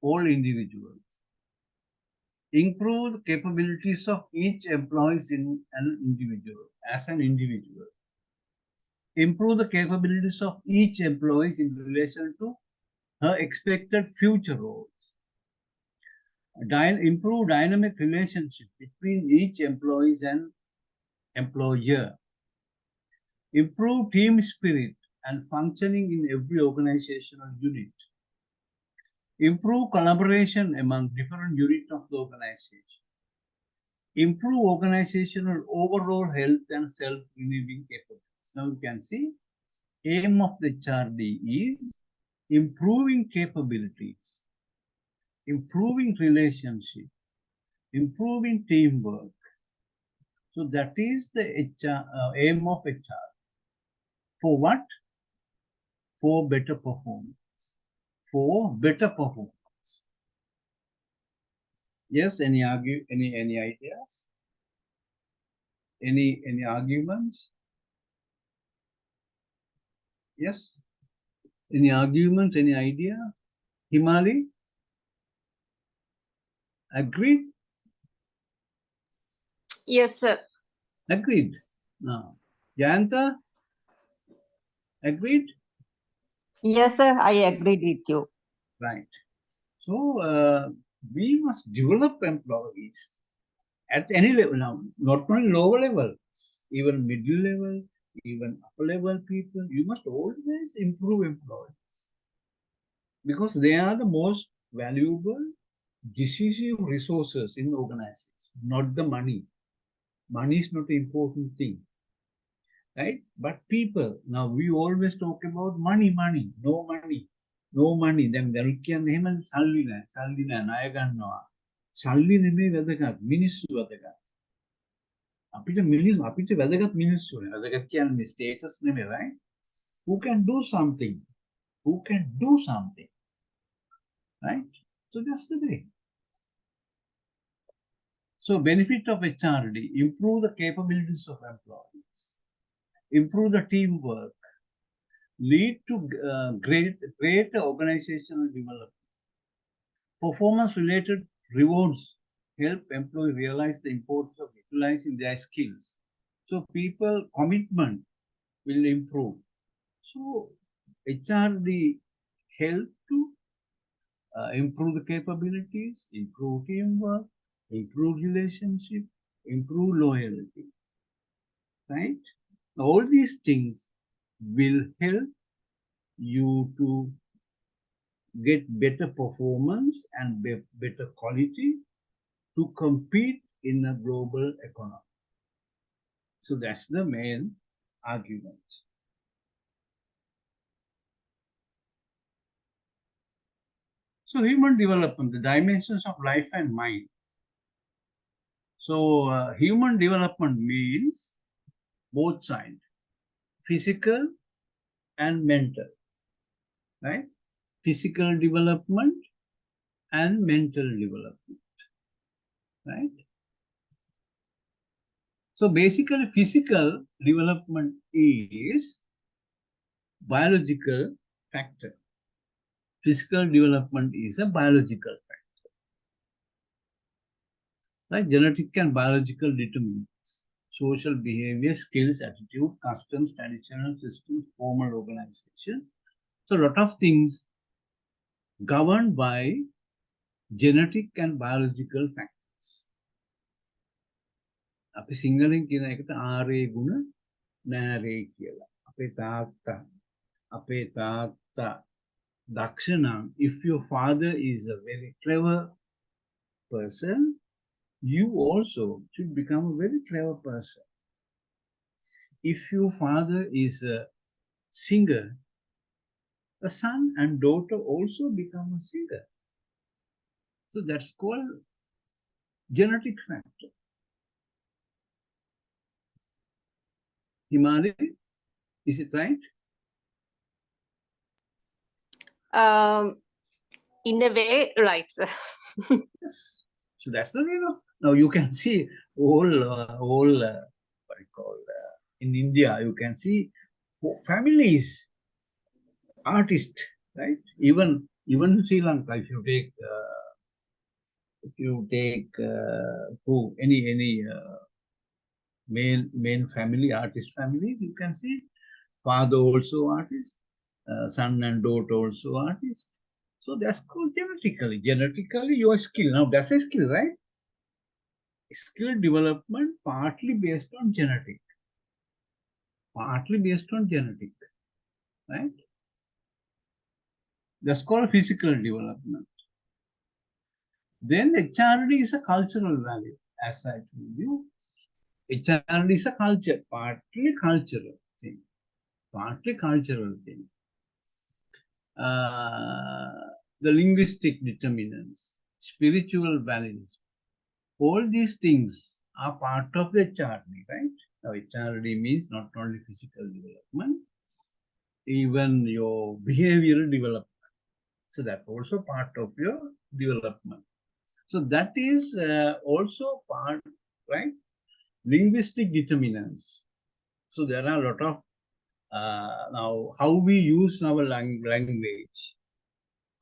all individuals. Improve capabilities of each employee in an individual, as an individual. Improve the capabilities of each employee in relation to her expected future roles. Improve dynamic relationship between each employee and employer. Improve team spirit and functioning in every organizational unit. Improve collaboration among different units of the organization. Improve organizational overall health and self-renewing capabilities. Now you can see, aim of the HRD is improving capabilities, improving relationship, improving teamwork. So that is the aim of HR. For what? For better performance. For better performance. Yes, any ideas? Any arguments? Yes. Any arguments? Any idea? Himali? Agreed? Yes, sir. Agreed. Now, Jayanta? Agreed? Yes, sir, I agreed with you. Right. So we must develop employees at any level now, not only lower level, even middle level, even upper level people. You must always improve employees because they are the most valuable, decisive resources in organizations, not the money. Money is not the important thing, right? But people, now we always talk about money, no money. No money. Then කියන්නේ එහෙම සල්ලි නෑ ණය ගන්නවා. සල්ලි නෙමෙයි වැදගත් මිනිස්සු වැදගත්. අපිට වැදගත් මිනිස්සු නේ. වැදගත් කියන්නේ status නෙමෙයි, right? Who can do something? Who can do something? Right? So that's the way. So benefit of HRD, improve the capabilities of employees, improve the teamwork, lead to greater organizational development. Performance-related rewards help employees realize the importance of utilizing their skills. So people commitment will improve. So HRD help to improve the capabilities, improve teamwork, improve relationship, improve loyalty. Right? All these things will help you to get better performance and better quality to compete in a global economy. So that's the main argument. So human development, the dimensions of life and mind. So human development means both sides, physical and mental, right? Physical development and mental development, right? So basically physical development is biological factor. Physical development is a biological factor. Like genetic and biological determinants, social behavior, skills, attitude, customs, traditional systems, formal organization. So a lot of things governed by genetic and biological factors. අපි සිංහලෙන් කියන එකට ආරේ ගුණ නෑරේ කියලා. අපේ තාත්තා දක්ෂ නම්, if your father is a very clever person, you also should become a very clever person. If your father is a singer, a son and daughter also become a singer. So that's called genetic factor. Himali, is it right? In a way, right, sir. Yes. So that's the way. Now you can see all what you call in India. You can see families, artists, right? Even in Sri Lanka, if you take who any main family, artist families, you can see father also artist, son and daughter also artist. So that's called genetically. Genetically, your skill. Now that's a skill, right? Skill development partly based on genetic. Partly based on genetic, right? That's called physical development. Then HRD is a cultural value, as I told you. HRD is a culture, partly cultural thing. Partly cultural thing. The linguistic determinants, spiritual values, all these things are part of the HRD, right? Now, HRD means not only physical development, even your behavioral development. So that's also part of your development. So that is also part, right? Linguistic determinants. So there are a lot of now how we use our language,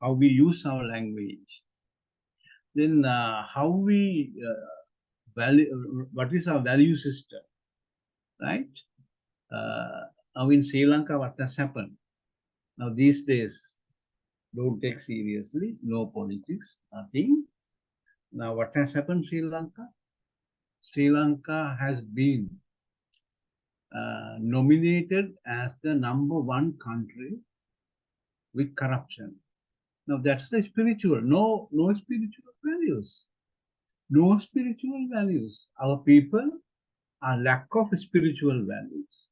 how we use our language. Then how we value, what is our value system, right? Now in Sri Lanka, what has happened? Now these days, don't take seriously, no politics, nothing. Now what has happened in Sri Lanka? Sri Lanka has been nominated as the #1 country with corruption. Now that's the spiritual, no spiritual values. No spiritual values. Our people are lack of spiritual values.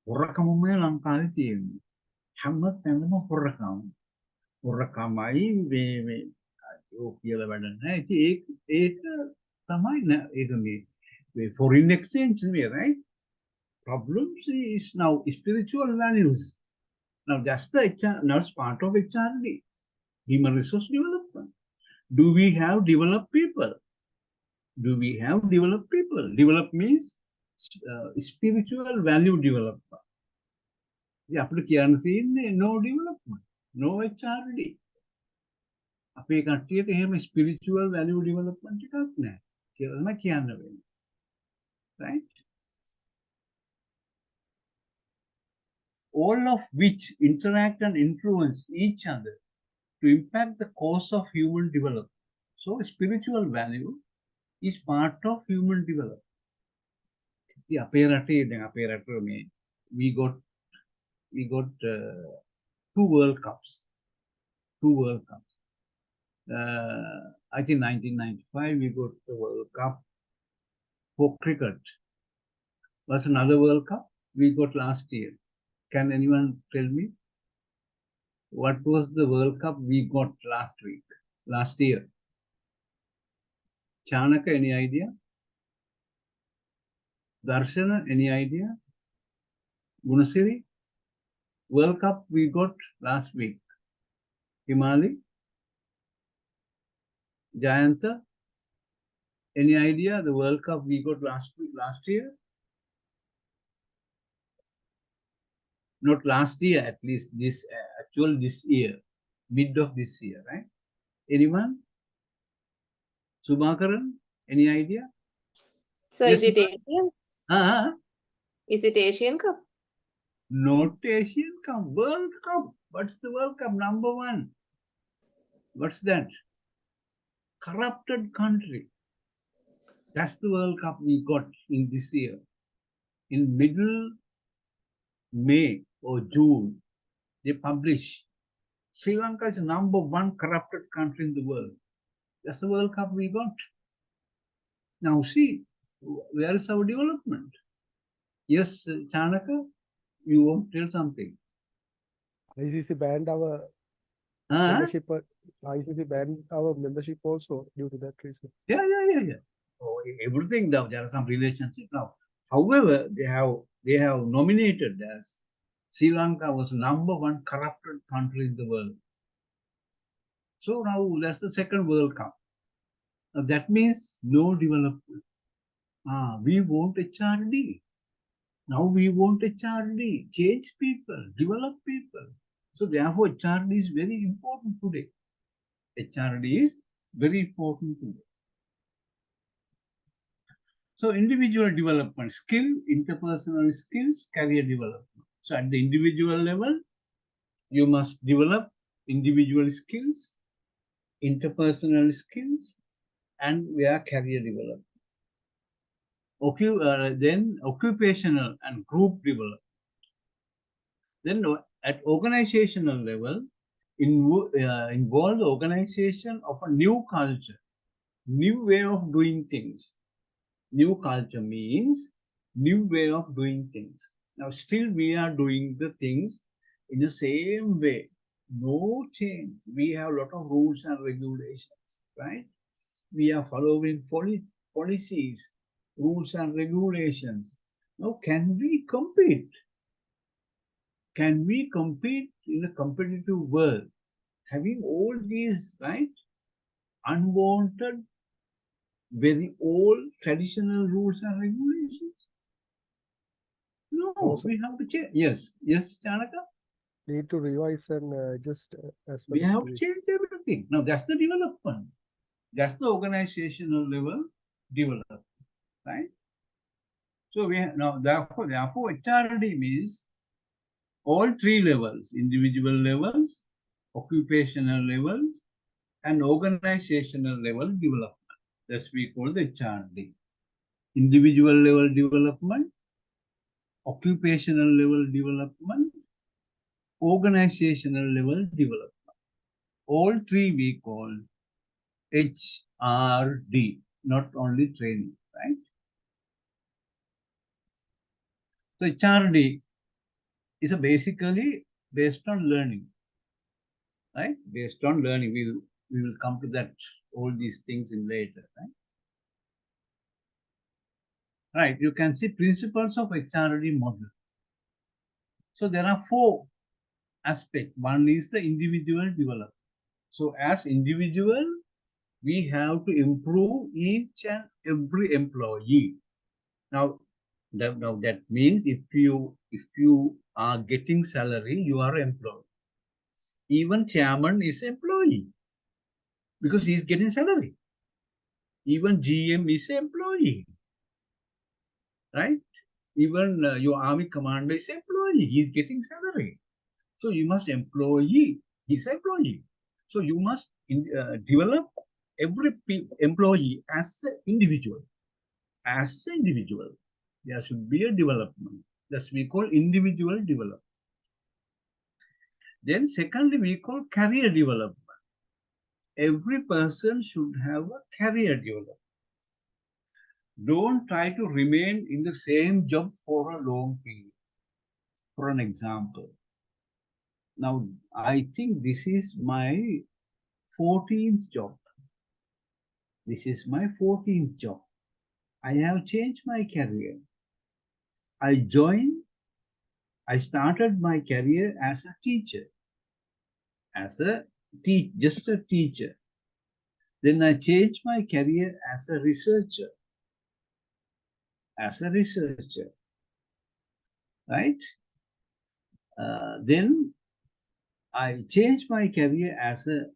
හොරකමමයි ලංකාවේ තියෙන්නේ. හැම තැනම හොරකම. හොරකමයි මේ ඔය කියලා වැඩ නැහැ. ඉතින් ඒක තමයි ඒක මේ foreign exchange නෙවෙයි, right? Problems is now spiritual values. Now that's the HR, now it's part of HRD, human resource development. Do we have developed people? Do we have developed people? Develop means spiritual value development. Yeah, no development, no HRD. අපේ කට්ටියට එහෙම spiritual value development එකක් නැහැ කියලා කියන්න වෙනවා. Right? All of which interact and influence each other to impact the course of human development. So spiritual value is part of human development. We got 2 World Cups. 2 World Cups. I think 1995 we got the World Cup for cricket. Was another World Cup we got last year. Can anyone tell me what was the World Cup we got last year? Chanaka, any idea? Darshana, any idea? Gunasiri? World Cup we got last week. Himali? Jayanta? Any idea? The World Cup we got last year? Not last year, at least this this year, mid of this year, right? Anyone? Subhakaran? Any idea? So Yes, is it Asian? Ah, Is it Asian Cup? not Asian Cup, World Cup. What's the World Cup? Number one. What's that? Corrupted country. That's the World Cup we got in this year. In middle May or June, they publish Sri Lanka is number one corrupted country in the world. That's the World Cup we got. Now see, where is our development? Yes, Chanaka, you want to tell something? ICC banned our membership. ICC banned our membership also due to that reason. Yeah. Oh, everything there are some relationship now. However, they have nominated as Sri Lanka was number one corrupted country in the world. So now that's the second World Cup. Now that means no development. We want HRD. Now we want HRD, change people, develop people. So therefore HRD is very important today. HRD is very important today. So individual development, skill, interpersonal skills, career development. So at the individual level, you must develop individual skills, interpersonal skills, and where career development. Then occupational and group development. Then at organizational level, involve the organization of a new culture, new way of doing things. New culture means new way of doing things. Now still we are doing the things in the same way. No change. We have a lot of rules and regulations, right? We are following policies, rules and regulations. Now can we compete? Can we compete in a competitive world? Having all these, right, unwanted, very old traditional rules and regulations? No, Also, we have to change. Yes, Chanaka. need to revise and just as We well as have to do it. change everything. Now that's the development. That's the organizational level development, right? So we have, now therefore HRD means all three levels: individual levels, occupational levels, and organizational level development. That's we call the HRD. Individual level development, occupational level development, organizational level development. All three we call HRD, not only training, right? So HRD is basically based on learning, right? Based on learning, we will come to that, all these things in later, right? Right, you can see principles of HRD model. So there are four aspects. One is the individual development. So as individual, we have to improve each and every employee. Now that means if you are getting salary, you are employed. Even chairman is employee because he is getting salary. Even GM is employee, right? Even your army commander is employee. He is getting salary. So you must employee his employee. So you must develop every employee as an individual. As an individual, there should be a development. That's we call individual development. Then secondly, we call career development. Every person should have a career development. Don't try to remain in the same job for a long period. For an example, now I think this is my 14th job. This is my 14th job. I have changed my career. I started my career as a teacher, just a teacher. Then I changed my career as a researcher, right? Then I changed my career as a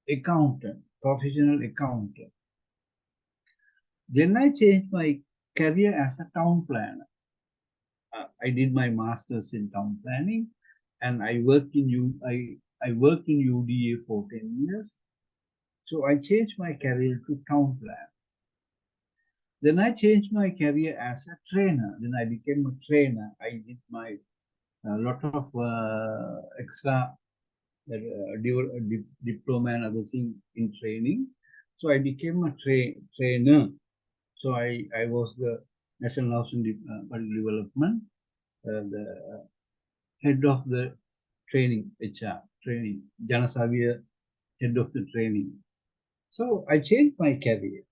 accountant, professional accountant. Then I changed my career as a town planner. I did my master's in town planning, and I worked in UDA for 10 years. So I changed my career to town planner. Then I changed my career as a trainer. Then I became a trainer. I did my lot of extra diploma and other things in training. So I became a trainer. So I was the National Housing Development, the head of the training, HR training, Janasavia, head of the training. So I changed my career.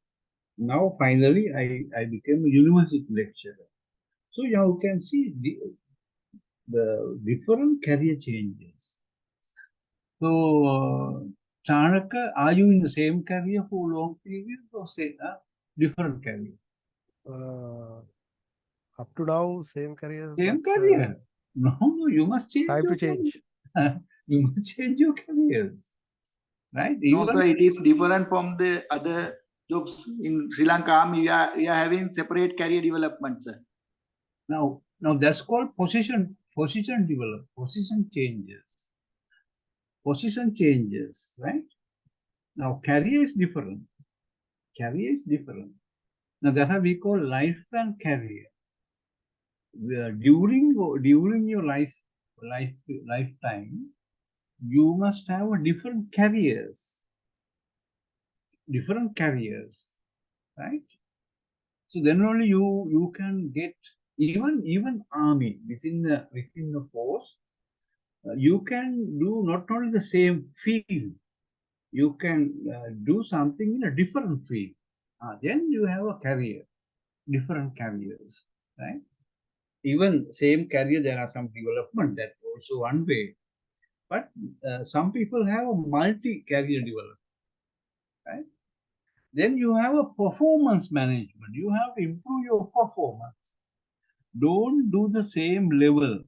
Now finally I became a university lecturer. So you can see the different career changes. So Chanaka, are you in the same career for a long period or say different career? Up to now, same career. Same but, career. No, you must change time your to change. career. You must change your careers. Right? No, sir, it is different from the other jobs in Sri Lanka. We are having separate career development, sir. Now that's called position develop, position changes. Position changes, right? Now career is different. Career is different. Now that's how we call life and career. During your lifetime, you must have a different careers, right? So then only you can get even army within the force. You can do not only the same field, you can do something in a different field. Then you have a career, different careers, right? Even same career, there are some development, that also one way. But some people have a multi-career development, right? Then you have a performance management. You have to improve your performance. Don't do the same level.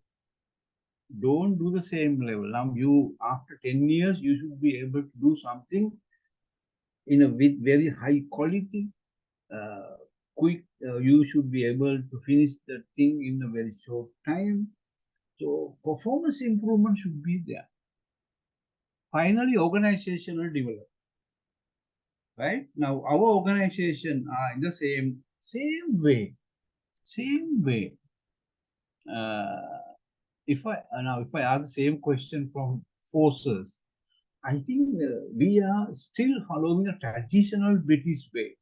Don't do the same level. Now after 10 years, you should be able to do something with very high quality, quick. You should be able to finish the thing in a very short time. So performance improvement should be there. Finally, organizational development. Right? Now our organization are in the same way. If I ask the same question from forces, I think we are still following a traditional British way.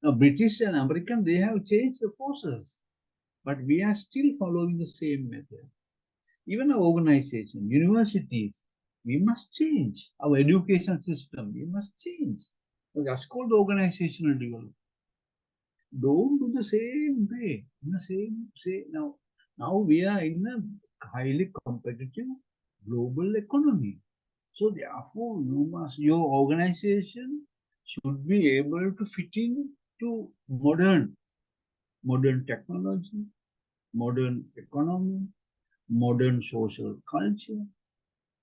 Now, British and American, they have changed the forces, but we are still following the same method. Even our organization, universities, we must change. Our education system, we must change. So that's called organizational development. Don't do the same way. In the same now we are in a highly competitive global economy. So therefore, your organization should be able to fit in to modern technology, modern economy, modern social culture.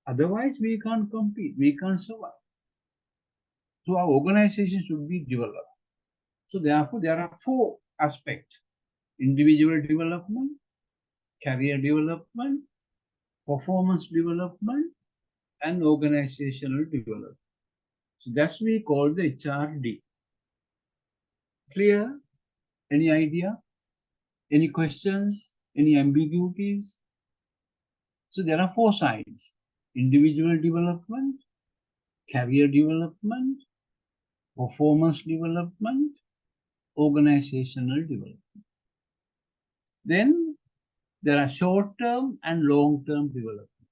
Otherwise, we can't compete, we can't survive. So our organization should be developed. So therefore, there are 4 aspects: individual development, career development, performance development, and organizational development. So that's we call the HRD. Clear? Any idea? Any questions? Any ambiguities? So there are 4 sides: individual development, career development, performance development, organizational development. Then there are short-term and long-term development.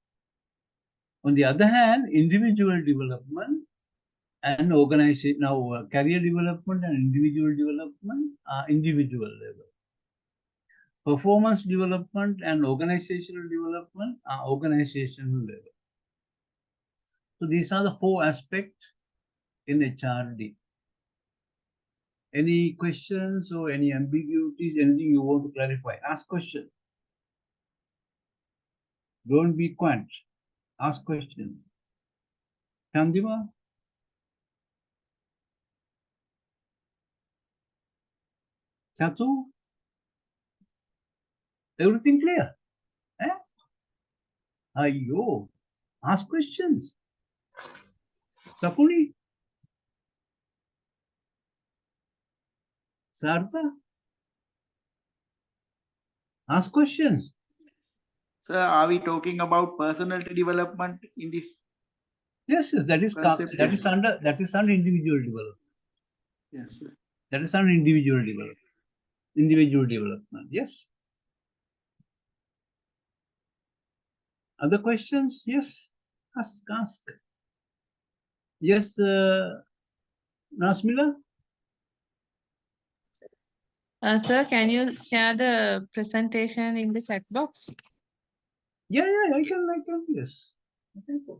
On the other hand, individual development and organization, now career development and individual development are individual level. Performance development and organizational development are organizational level. So these are the 4 aspects in HRD. Any questions or any ambiguities, anything you want to clarify? Ask question. Don't be quiet. Ask question. Chandima? Chatu? Everything clear? Eh? Ayyo. Ask questions. Sapuni? Sartha? Ask questions. Sir, are we talking about personality development in this? Yes, yes, that is Concept, that yes. is under individual development. Yes, sir. That is under individual development. Individual development. Yes. Other questions? Yes. Ask. Yes, Nasmila? Sir, can you share the presentation in the chat box? Yeah, I can, yes. I can put.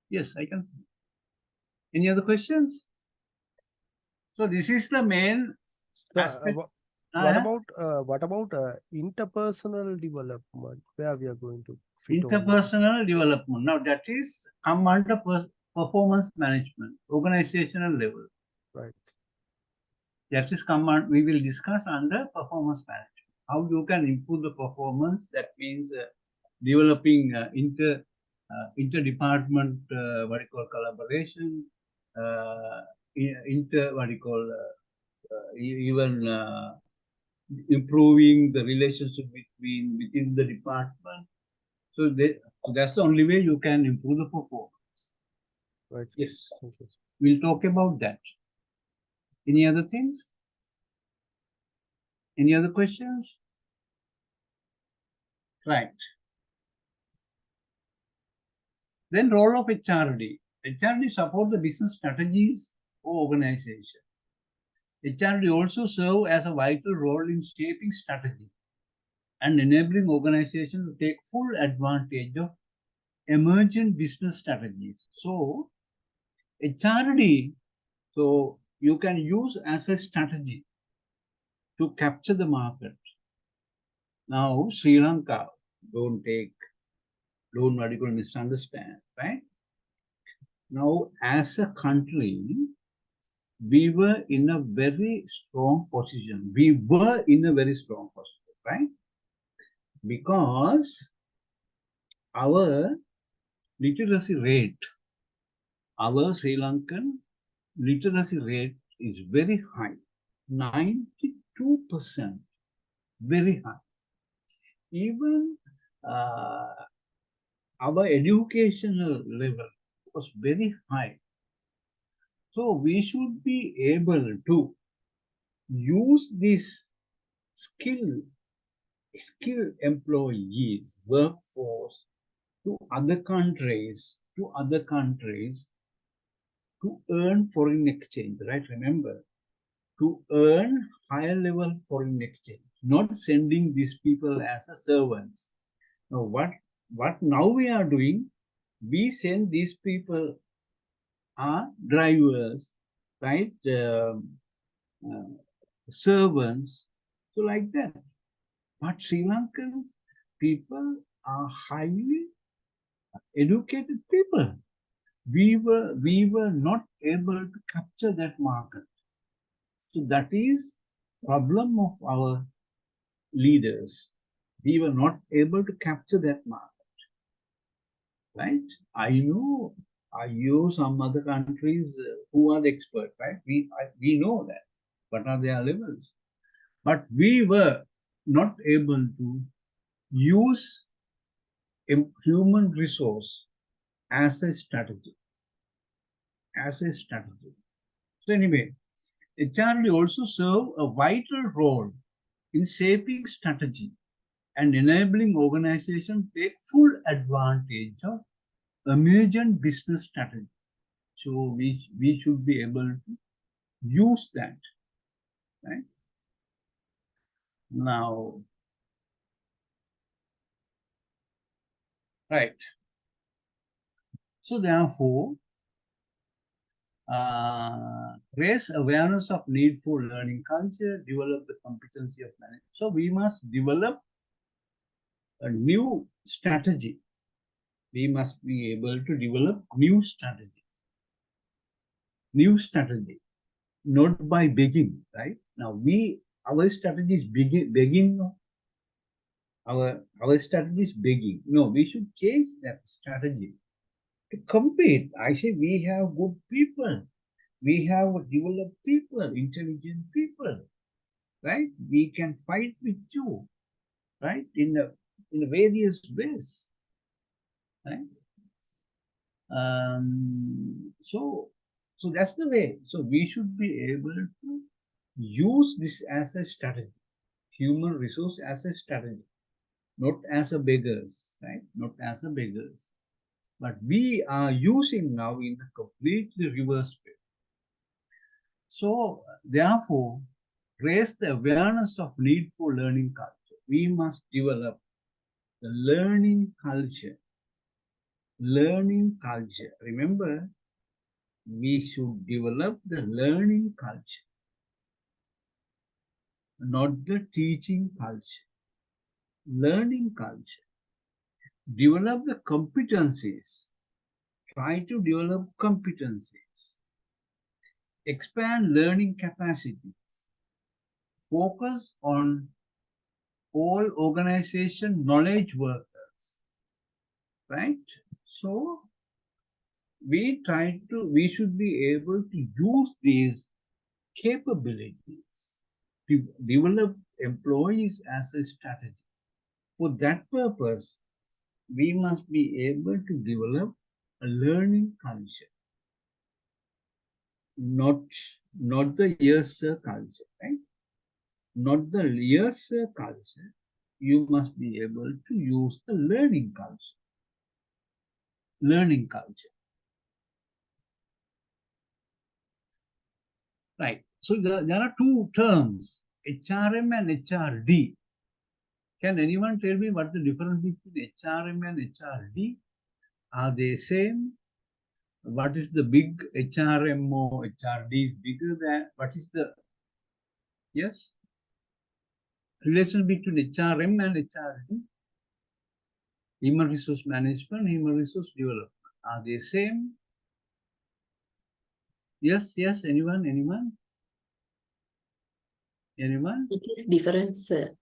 Yes, I can. Any other questions? So this is the main So, aspect. what about interpersonal development? Where we are going to fit on that? Interpersonal development. Now that is come under performance management, organizational level. Right. That is command we will discuss under performance management. How you can improve the performance. That means developing interdepartment what you call collaboration, even improving the relationship within the department. So that's the only way you can improve the performance. Right. Yes, Thank you. we'll talk about that. Any other things? Any other questions? Right. Then role of HRD. HRD support the business strategies of organization. HRD also serve as a vital role in shaping strategy and enabling organization to take full advantage of emerging business strategies. So HRD, so you can use as a strategy to capture the market. Now Sri Lanka, don't misunderstand, right? Now as a country, we were in a very strong position. Right? Because our literacy rate, our Sri Lankan literacy rate is very high, 92%, very high. Even our educational level was very high. So we should be able to use this skilled employees, workforce to other countries to earn foreign exchange, right? Remember, to earn higher level foreign exchange, not sending these people as a servants. Now, what now we are doing, we send these people are drivers, right? Servants, so like that. But Sri Lankan people are highly educated people. We were not able to capture that market. So that is problem of our leaders. We were not able to capture that market. Right? I know some other countries who are the expert, right? We know that. What are their levels? But we were not able to use human resource as a strategy. So anyway, HRD also serve a vital role in shaping strategy and enabling organization to take full advantage of emergent business strategy. So we should be able to use that, right? Now, right. So therefore, raise awareness of need for learning culture, develop the competency of management. So we must develop a new strategy. We must be able to develop new strategy. New strategy, not by begging, right? Now our strategy is begging. No? Our strategy is begging. No, we should change that strategy to compete. I say we have good people. We have developed people, intelligent people, right? We can fight with you, right? In various ways, right? So that's the way. So we should be able to use this as a strategy, human resource as a strategy, not as a beggars, right? Not as a beggars, but we are using now in a completely reverse way. So therefore, raise the awareness of need for learning culture. We must develop the learning culture. Learning culture. Remember, we should develop the learning culture, not the teaching culture. Learning culture. Develop the competencies. Try to develop competencies. Expand learning capacities. Focus on all organization knowledge workers, right? So we should be able to use these capabilities to develop employees as a strategy. For that purpose, we must be able to develop a learning culture, not the yes sir culture, right? Not the yes sir culture. You must be able to use the learning culture. Learning culture. Right. So there are two terms, HRM and HRD. Can anyone tell me what the difference between HRM and HRD? Are they same? What is the big HRM or HRD is bigger than, what is the, yes? Relation between HRM and HRD? Human resource management, human resource development. Are they same? Yes, anyone? Anyone? It is different, sir.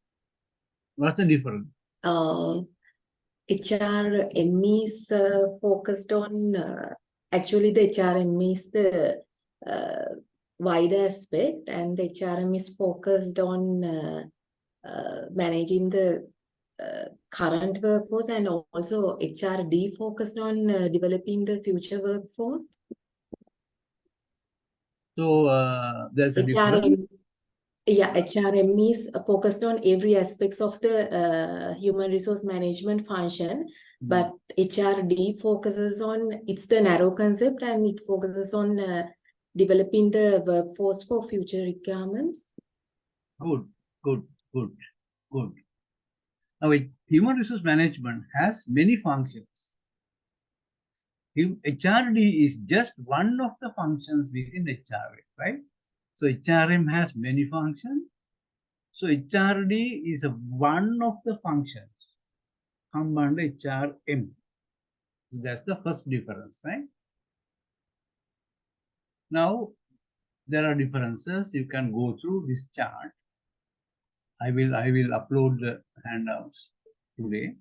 What's the difference? HRM is focused on, actually the HRM is the wider aspect, and the HRM is focused on managing the current workforce, and also HRD focused on developing the future workforce. So there's a difference. Yeah, HRM is focused on every aspects of the human resource management function, but HRD focuses on, it's the narrow concept, and it focuses on developing the workforce for future requirements. Good. Now, human resource management has many functions. HRD is just one of the functions within HRM, right? So HRM has many functions. So HRD is one of the functions come under HRM. So that's the first difference, right? Now, there are differences. You can go through this chart. I will upload the handouts today.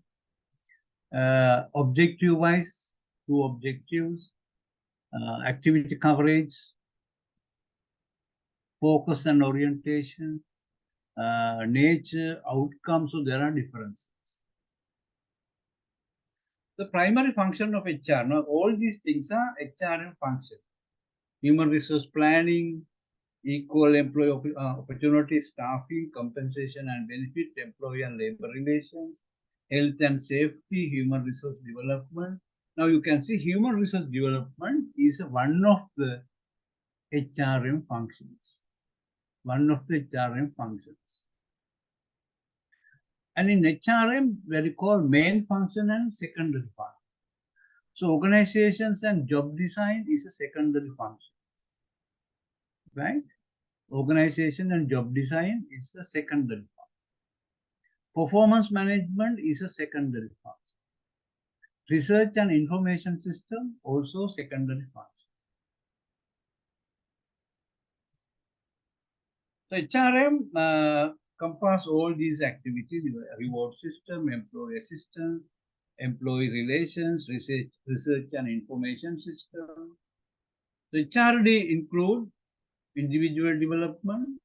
Objective-wise, two objectives, activity coverage, focus and orientation, nature, outcome. So there are differences. The primary function of HR, now all these things are HRM functions. Human resource planning, equal employee opportunity, staffing, compensation and benefit, employee and labor relations, health and safety, human resource development. Now you can see human resource development is one of the HRM functions. One of the HRM functions. And in HRM, we call main function and secondary function. So organizations and job design is a secondary function, right? Organization and job design is a secondary function. Performance management is a secondary function. Research and information system also secondary function. So HRM compass all these activities: reward system, employee assistance, employee relations, research and information system. So HRD include individual development,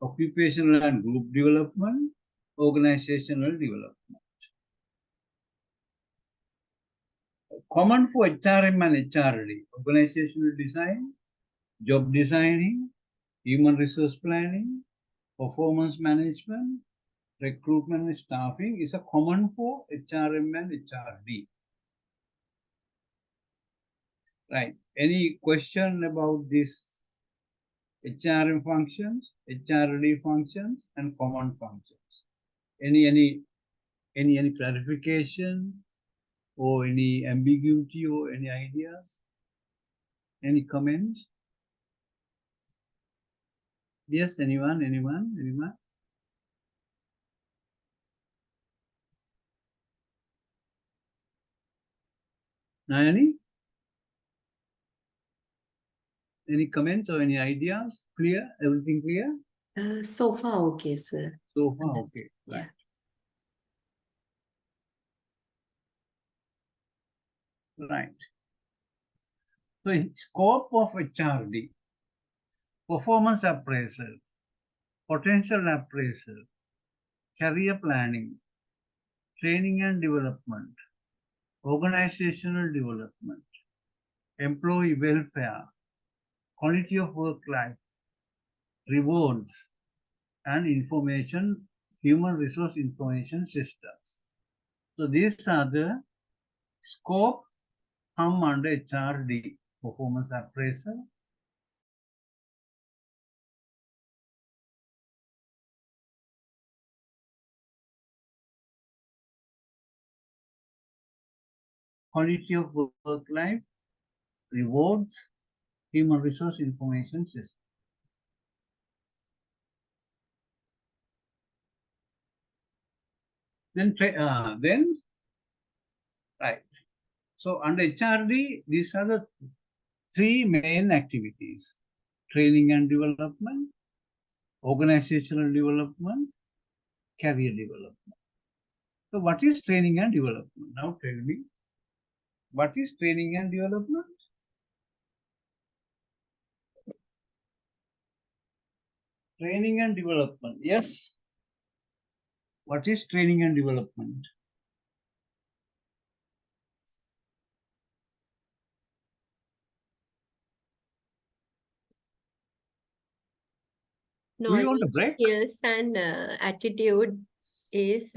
occupational and group development, organizational development. Common for HRM and HRD: organizational design, job designing, human resource planning, performance management, recruitment and staffing is a common for HRM and HRD. Right. Any question about this HRM functions, HRD functions, and common functions? Any clarification or any ambiguity or any ideas? Any comments? Yes, anyone? Nayani? Any comments or any ideas? Clear? Everything clear? So far, okay, sir. So far, okay. Yeah. Right. So, scope of HRD: performance appraisal, potential appraisal, career planning, training and development, organizational development, employee welfare, quality of work life, rewards, and information, human resource information systems. So these are the scope come under HRD: performance appraisal, quality of work life, rewards, human resource information system. Then right. So under HRD, these are the three main activities: training and development, organizational development, career development. So what is training and development? Now tell me, what is training and development? Training and development, yes. What is training and development? Do you want a Knowledge, break? skills, and attitude is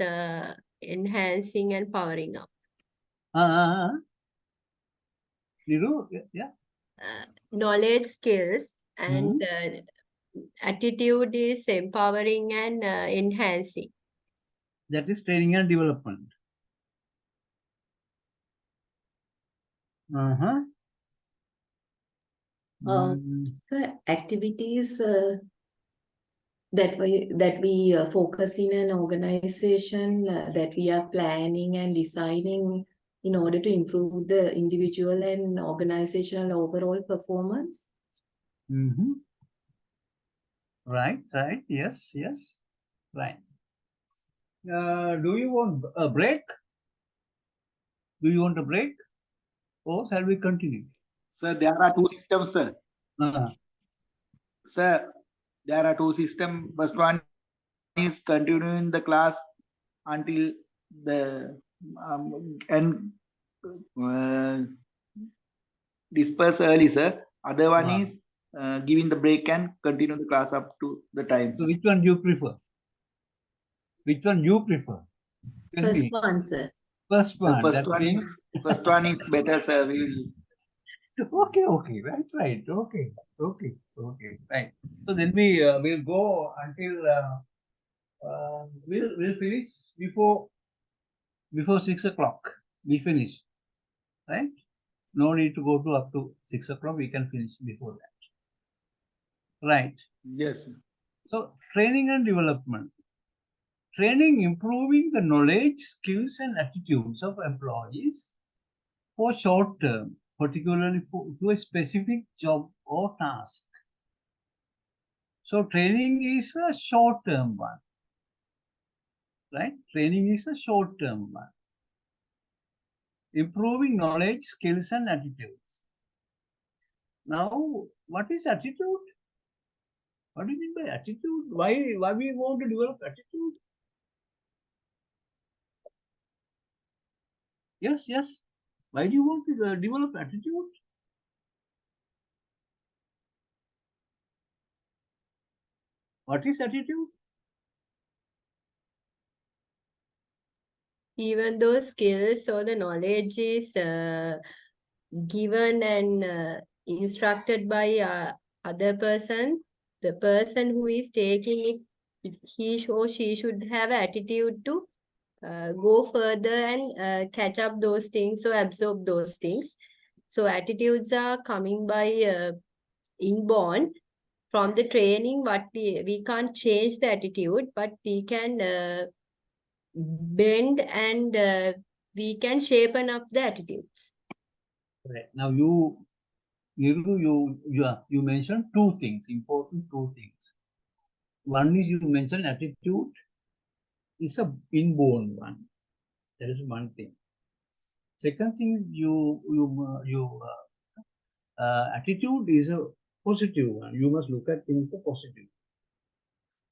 enhancing and powering up. Niru, yeah. Knowledge, skills, and attitude is empowering and enhancing. That is training and development. So activities that we focus in an organization that we are planning and designing in order to improve the individual and organizational overall performance. Right, yes, right. Do you want a break? Do you want a break? Or shall we continue? Sir, there are two systems, sir. Sir, there are two systems. First one is continuing the class until the disperse early, sir. Other one is giving the break and continue the class up to the time. So which one do you prefer? Which one you prefer? Tell First me. one, sir. First So one. first That one means is better, sir. We will. okay, that's right. Okay, right. So then we'll go until we'll finish before 6 o'clock. We finish, right? No need to go to up to 6 o'clock. We can finish before that, right? Yes. So training and development. Training improving the knowledge, skills, and attitudes of employees for short term, particularly to a specific job or task. So training is a short term one, right? Training is a short term one. Improving knowledge, skills, and attitudes. Now, what is attitude? What do you mean by attitude? Why we want to develop attitude? Yes. Why do you want to develop attitude? What is attitude? Even though skills or the knowledge is given and instructed by other person, the person who is taking it, he or she should have attitude to go further and catch up those things or absorb those things. So attitudes are coming by inborn from the training. What we can't change the attitude, but we can bend and we can shapen up the attitudes. Right. Now you mentioned two things, important two things. One is you mentioned attitude is a inborn one. That is one thing. Second thing, attitude is a positive one. You must look at things as positive.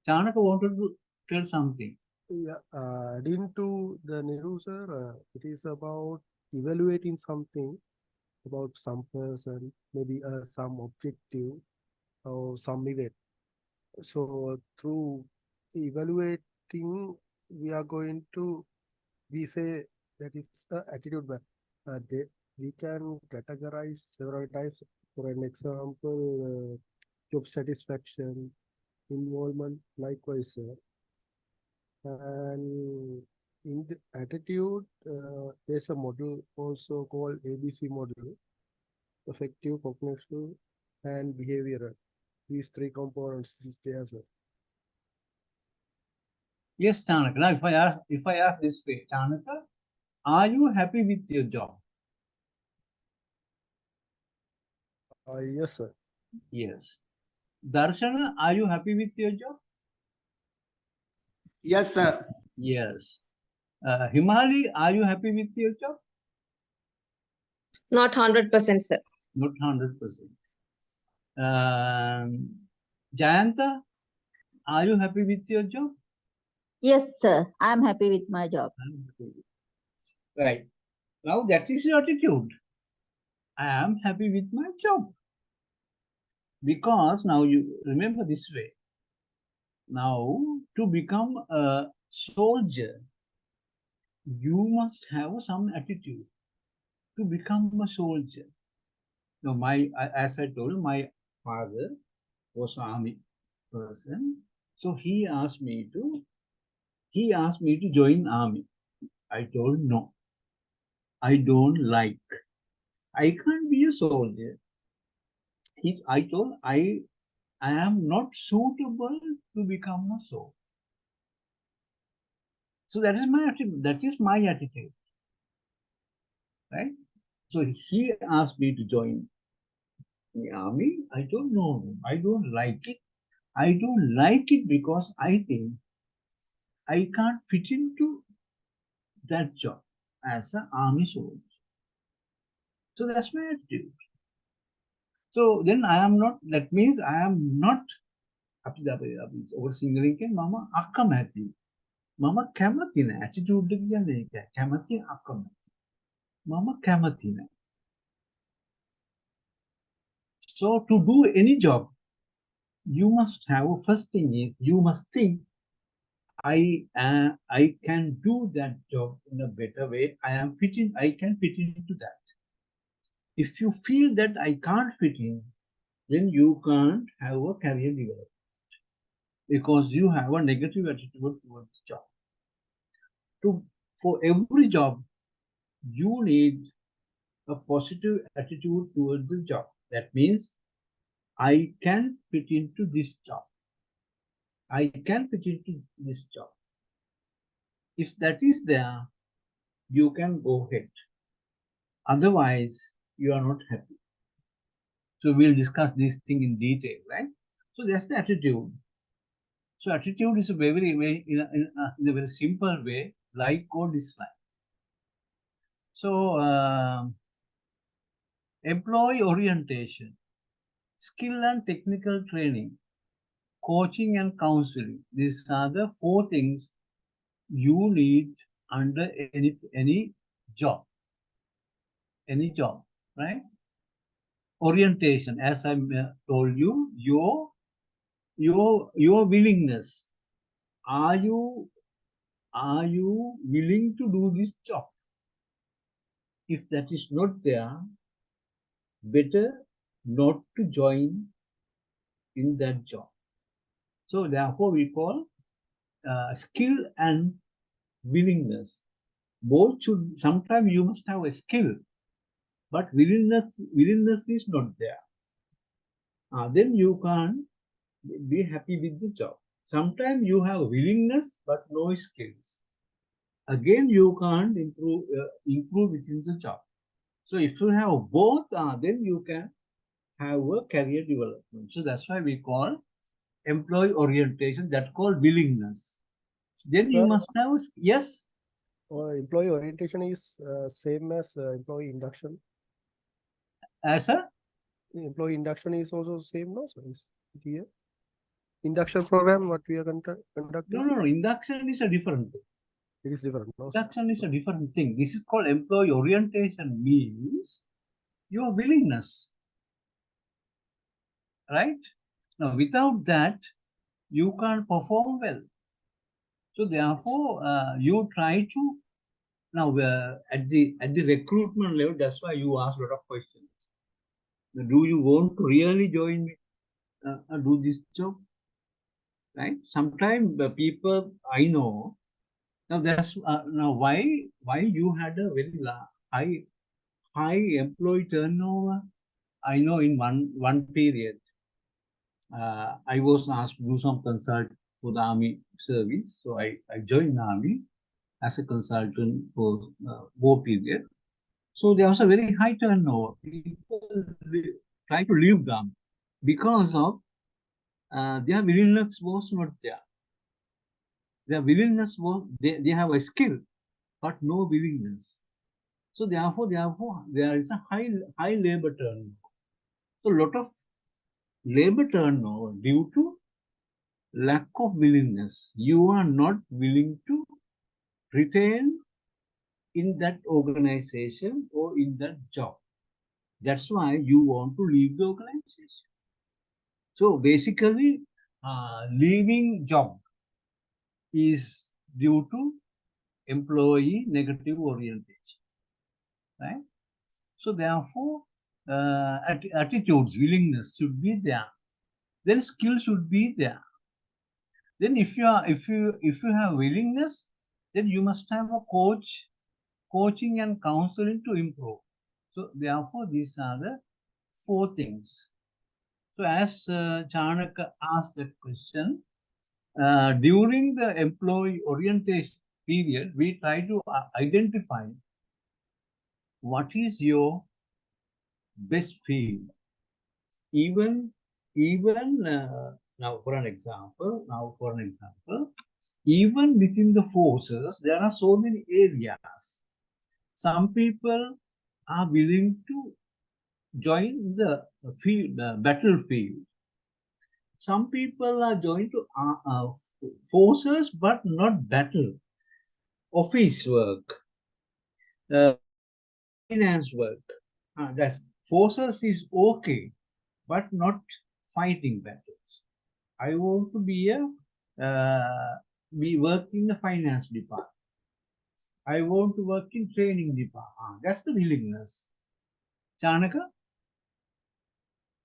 Chanaka wanted to tell something. Yeah, adding to the Nehru sir, it is about evaluating something about some person, maybe some objective or some event. So through evaluating, we say that is the attitude. We can categorize several types. For an example, job satisfaction, involvement, likewise. And in the attitude, there's a model also called ABC model: affective, cognitive, and behavioral. These three components is there, sir. Yes, Chanaka. Now, if I ask this way, Chanaka, are you happy with your job? Yes, sir. Yes. Darshana, are you happy with your job? Yes, sir. Yes. Himali, are you happy with your job? Not 100%, sir. Not 100%. Jayanta, are you happy with your job? Yes, sir. I'm happy with my job. Right. Now that is your attitude. I am happy with my job. Because now you remember this way. Now to become a soldier, you must have some attitude to become a soldier. Now as I told, my father was an army person. So he asked me to join army. I told no. I don't like. I can't be a soldier. I told I am not suitable to become a soldier. So that is my attitude. That is my attitude. Right? So he asked me to join the army. I told no, I don't like it. I don't like it because I think I can't fit into that job as an army soldier. So that's my attitude. So then I am not, that means I am not, over singling mama akamati. Mama kamathi na attitude කියන්නේ ඒක. කැමති අකමැති. මම කැමති නැහැ. So to do any job, you must have, first thing is, you must think, I can do that job in a better way. I can fit into that. If you feel that I can't fit in, then you can't have a career development because you have a negative attitude towards the job. For every job, you need a positive attitude towards the job. That means I can fit into this job. I can fit into this job. If that is there, you can go ahead. Otherwise, you are not happy. So we'll discuss this thing in detail, right? So that's the attitude. So attitude is a very, in a very simple way, like or dislike. So employee orientation, skill and technical training, coaching and counseling. These are the 4 things you need under any job. Any job, right? Orientation, as I told you, your willingness. Are you willing to do this job? If that is not there, better not to join in that job. So therefore we call skill and willingness. Both should, sometimes you must have a skill, but willingness is not there. Then you can't be happy with the job. Sometimes you have willingness but no skills. Again, you can't improve within the job. So if you have both, then you can have a career development. So that's why we call employee orientation, that called willingness. Then you must have, yes? Employee orientation is same as employee induction. As a? Employee induction is also same, no? So is here induction program what we are conducting? No. Induction is a different thing. It is different. No? Induction is a different thing. This is called employee orientation, means your willingness. Right? Now, without that, you can't perform well. So therefore, you try to, now at the recruitment level, that's why you ask a lot of questions. Do you want to really join me, do this job? Right? Sometimes the people I know, now that's now why you had a very high employee turnover. I know in one period, I was asked to do some consult for the army service, so I joined the army as a consultant for war period. So there was a very high turnover. People try to leave them because of their willingness was not there. Their willingness was, they have a skill, but no willingness. So therefore there is a high labor turnover. So a lot of labor turnover due to lack of willingness. You are not willing to retain in that organization or in that job. That's why you want to leave the organization. So basically, leaving job is due to employee negative orientation, right? So therefore, attitudes, willingness should be there. Then skill should be there. Then if you have willingness, then you must have a coaching and counseling to improve. So therefore, these are the 4 things. So as Chanaka asked that question, during the employee orientation period, we try to identify what is your best field. Even now for an example, even within the forces, there are so many areas. Some people are willing to join the field, battlefield. Some people are joined to forces, but not battle. Office work, finance work. That's forces is okay, but not fighting battles. I want to be we work in the finance department. I want to work in training department. That's the willingness. Chanaka,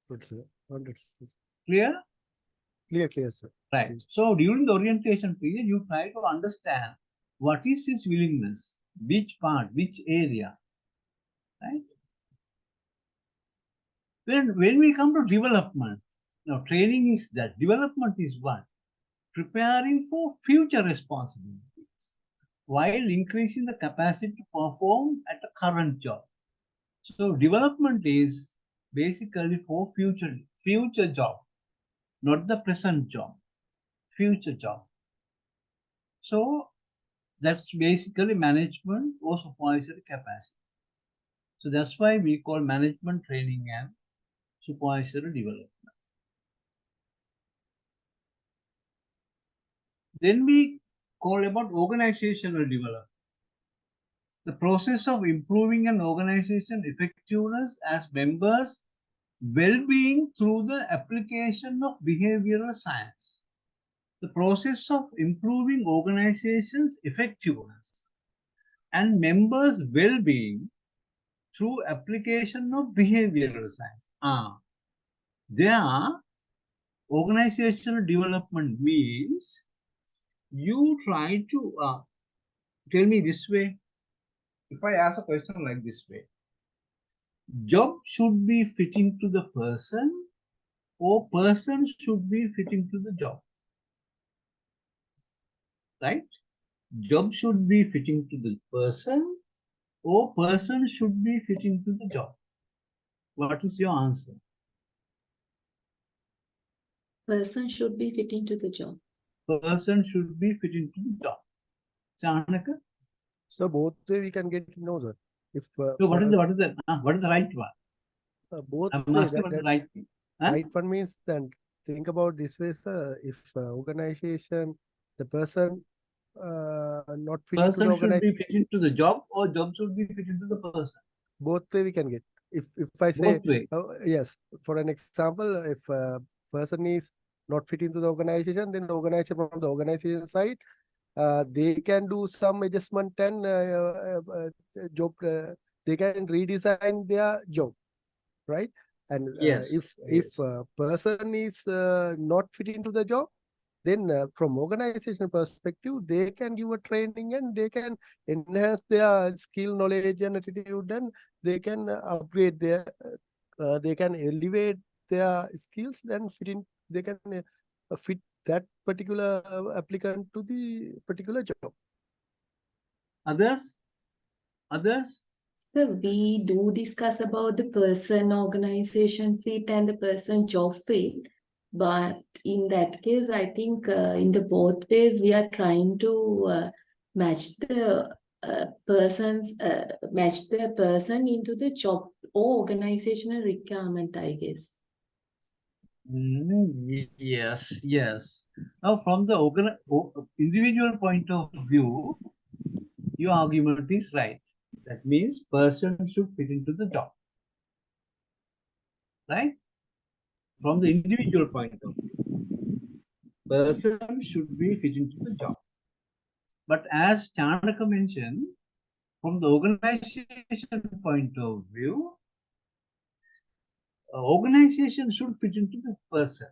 Good, sir. Understood. clear? Clear, sir. Right. So during the orientation period, you try to understand what is his willingness, which part, which area, right? When we come to development, now training is that, development is what? Preparing for future responsibilities while increasing the capacity to perform at the current job. So development is basically for future job, not the present job, future job. So that's basically management or supervisory capacity. So that's why we call management training and supervisory development. Then we call about organizational development. The process of improving an organization effectiveness as members' well-being through the application of behavioral science. The process of improving organizations' effectiveness and members' well-being through application of behavioral science. There, organizational development means you try to tell me this way. If I ask a question like this way, job should be fitting to the person or person should be fitting to the job, right? Job should be fitting to the person or person should be fitting to the job. What is your answer? Person should be fitting to the job. Person should be fitting to the job. Chanaka? So both way we can get no, sir. If So what is the right one? both I'm way, asking what is the right thing. right one means then think about this way, sir. If organization, the person not fitting to the Person should organization, be fitting to the job or job should be fitting to the person. both way we can get. If I say Both way. yes, for an example, if person is not fitting to the organization, then the organization from the organization side, they can do some adjustment and job. They can redesign their job, right? And Yes. if person is not fitting to the job, then from organizational perspective, they can give a training and they can enhance their skill, knowledge, and attitude, and they can upgrade their, they can elevate their skills. Then they can fit that particular applicant to the particular job. Others? So we do discuss about the person organization fit and the person job fit. But in that case, I think in the both ways, we are trying to match the person into the job or organizational requirement, I guess. Yes. Now, from the individual point of view, your argument is right. That means person should fit into the job, right? From the individual point of view, person should be fit into the job. But as Chanaka mentioned, from the organization point of view, organization should fit into the person.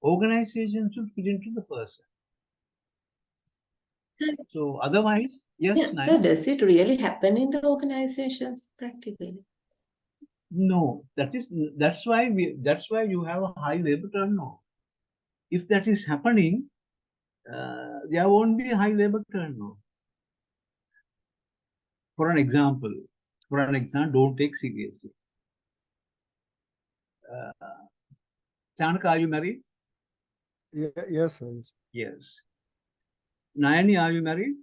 Organization should fit into the person. So otherwise, yes. Yeah, so does it really happen in the organizations practically? No, that's why you have a high labor turnover. If that is happening, there won't be a high labor turnover. For an example, don't take seriously. Chanaka, are you married? Yes, sir. Yes. Nayani, are you married?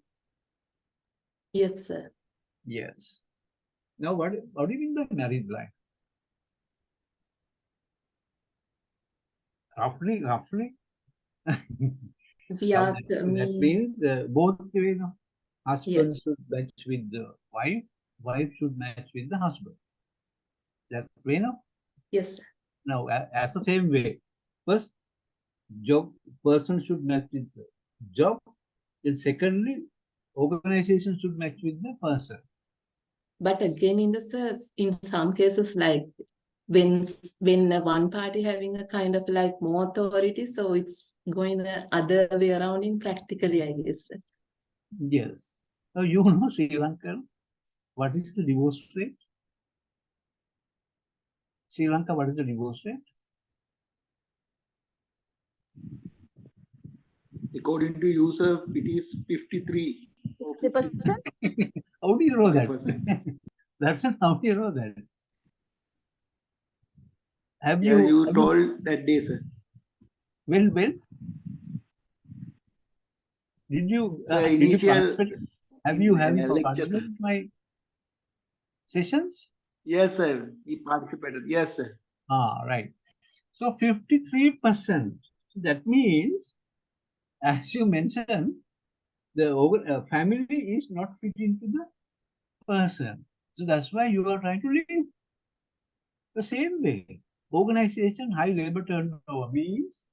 Yes, sir. Yes. Now, what do you mean by married life? Roughly. Yeah, that means both the husband should match with the wife should match with the husband. That way, no? Yes, sir. Now, as the same way, first, job person should match with the job, and secondly, organization should match with the person. But again, in some cases, like when one party having a kind of like more authority, so it's going the other way around in practically, I guess. Yes. Now, you know, Sri Lanka, what is the divorce rate? Sri Lanka, what is the divorce rate? According to user, it is 53 or 50. 50%? How do you know that? 50%. That's not how do you know that. Have Yeah, you have told that day, sir. well, did you So did you initial participate? Have you lecture, sir. participated in my sessions? Yes, sir. He participated. Yes, sir. Ah, right. So 53%. That means, as you mentioned, the family is not fit into the person. So that's why you are trying to leave. The same way, organization high labor turnover means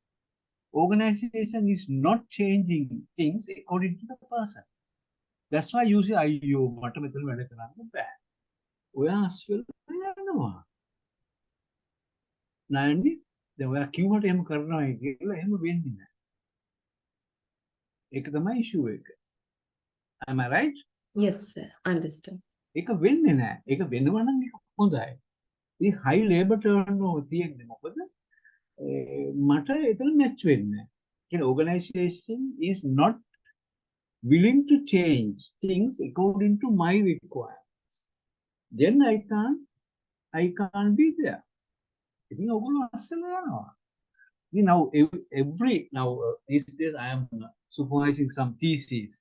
organization is not changing things according to the person. That's why you say, අයියෝ මට මෙතන වැඩ කරන්න බෑ. ඔයා අස්වැලා යනවා. නෑනේ. දැන් ඔයා කිව්වට එහෙම කරනවායි කියලා එහෙම වෙන්නේ නැහැ. ඒක තමයි issue එක. Am I right? Yes, sir. Understood. ඒක වෙන්නේ නැහැ. ඒක වෙනවා නම් ඒක හොඳයි. මේ high labor turnover තියෙන්නේ මොකද? මට එතන match වෙන්නේ නැහැ. කියන්නේ organization is not willing to change things according to my requirements. Then I can't be there. ඉතින් ඔයගොල්ලෝ අස්සලා යනවා. Now these days I am supervising some theses.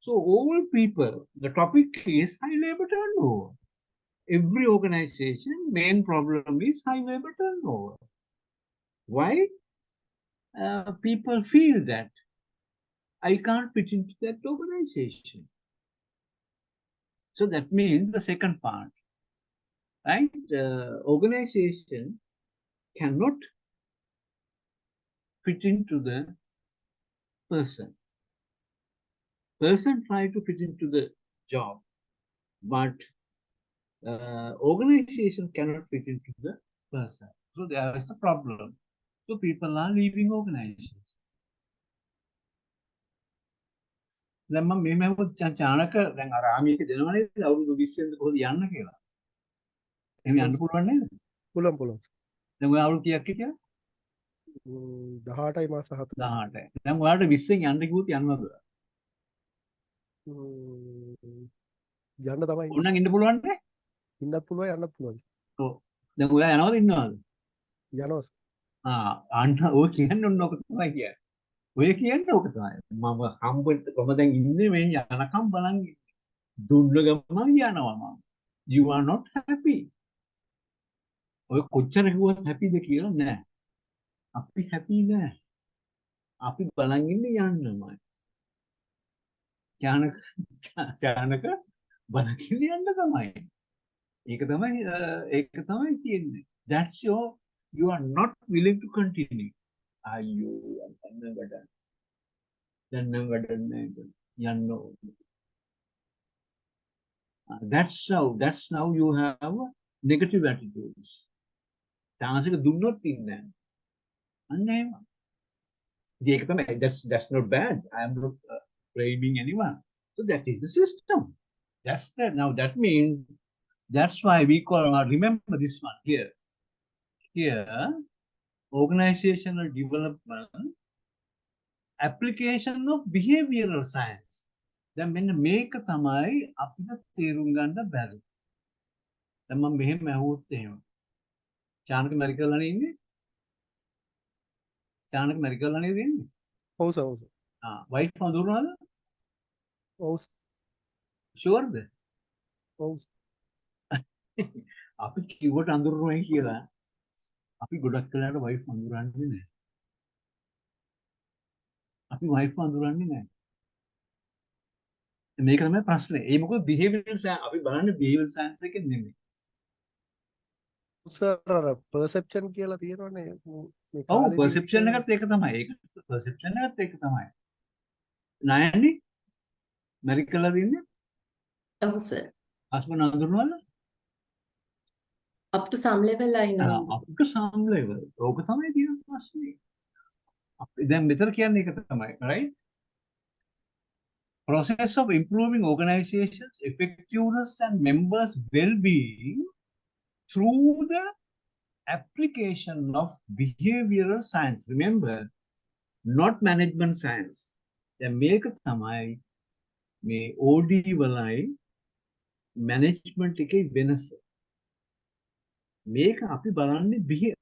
So all people, the topic is high labor turnover. Every organization main problem is high labor turnover. Why? People feel that I can't fit into that organization. So that means the second part, right? Organization cannot fit into the person. Person try to fit into the job, but organization cannot fit into the person. So there is a problem. So people are leaving organizations. දැන් මම මේ මහව චානක දැන් අර ආමියක දෙනවනේ අවුරුදු 20 වෙනිද කොහොමද යන්න කියලා. එහෙම යන්න පුළුවන් නේද? පුළුවන්. දැන් ඔය අවුරුදු කීයක් කියලා? 18යි මාස 7. 18යි. දැන් ඔයාලට 20න් යන්න කිව්වොත් යන්නවද? යන්න තමයි. ඕනනම් ඉන්න පුළුවන් නේ? ඉන්නත් පුළුවන් යන්නත් පුළුවන්. ඔව්. දැන් ඔයා යනවද ඉන්නවද? යනවා. අන්න ඔය කියන්නේ ඔන්න ඔක තමයි කියන්නේ. ඔය කියන්නේ ඔක තමයි. මම හම්බෙන්න කොහම දැන් ඉන්නේ මේ යනකම් බලන් දුන්න ගමන් යනවා මම. You are not happy. ඔය කොච්චර කිව්වත් happyද කියලා නෑ. අපි happy නෑ. අපි බලන් ඉන්නේ යන්නමයි. ඥානක බලන් ඉන්නේ යන්න තමයි. ඒක තමයි කියන්නේ. That's you are not willing to continue. අයියෝ දැන් නම් වැඩන්නේ යන්න. That's now you have negative attitudes. chance එක දුන්නොත් ඉන්නේ නැහැ. අන්න එහෙම. ඒක තමයි that's not bad. I am not blaming anyone. So that is the system. Now that means that's why we call remember this one here. Organizational development application of behavioral science. දැන් මෙන්න මේක තමයි අපිට තේරුම් ගන්න බැරි. දැන් මම මෙහෙම ඇහුවොත් එහෙම. චානක ඇමරිකාවලනේ ඉන්නේ? චානක ඇමරිකාවලනේ ඉන්නේ? ඔව් සර්. වයිෆ් හඳුනනවද? ඔව්. ෂුවර්ද? ඔව්. අපි කිව්වට අඳුරනොයි කියලා. අපි ගොඩක් වෙලාවට වයිෆ් අඳුරන්නේ නැහැ. අපි වයිෆ් අඳුරන්නේ නැහැ. මේක තමයි ප්‍රශ්නේ. ඒ මොකද behavioral science අපි බලන්නේ behavioral science එකෙන් නෙමෙයි. sir perception කියලා තියෙනවනේ මේ ඔව් කාලෙදී perception එකත් ඒක තමයි. ඒක perception එකත් ඒක තමයි. නයනි මැරි කළා දින්නේ Oh, sir. හස්බන්ඩ් අඳුරනවද? Up to some level, I know. up to some level. ඕක තමයි තියෙන ප්‍රශ්නේ. අපි දැන් මෙතන කියන්නේ ඒක තමයි, right? Process of improving organizations effectiveness and members well-being through the application of behavioral science. Remember, not management science. දැන් මේක තමයි මේ OD වලයි management එකේ වෙනස. මේක අපි බලන්නේ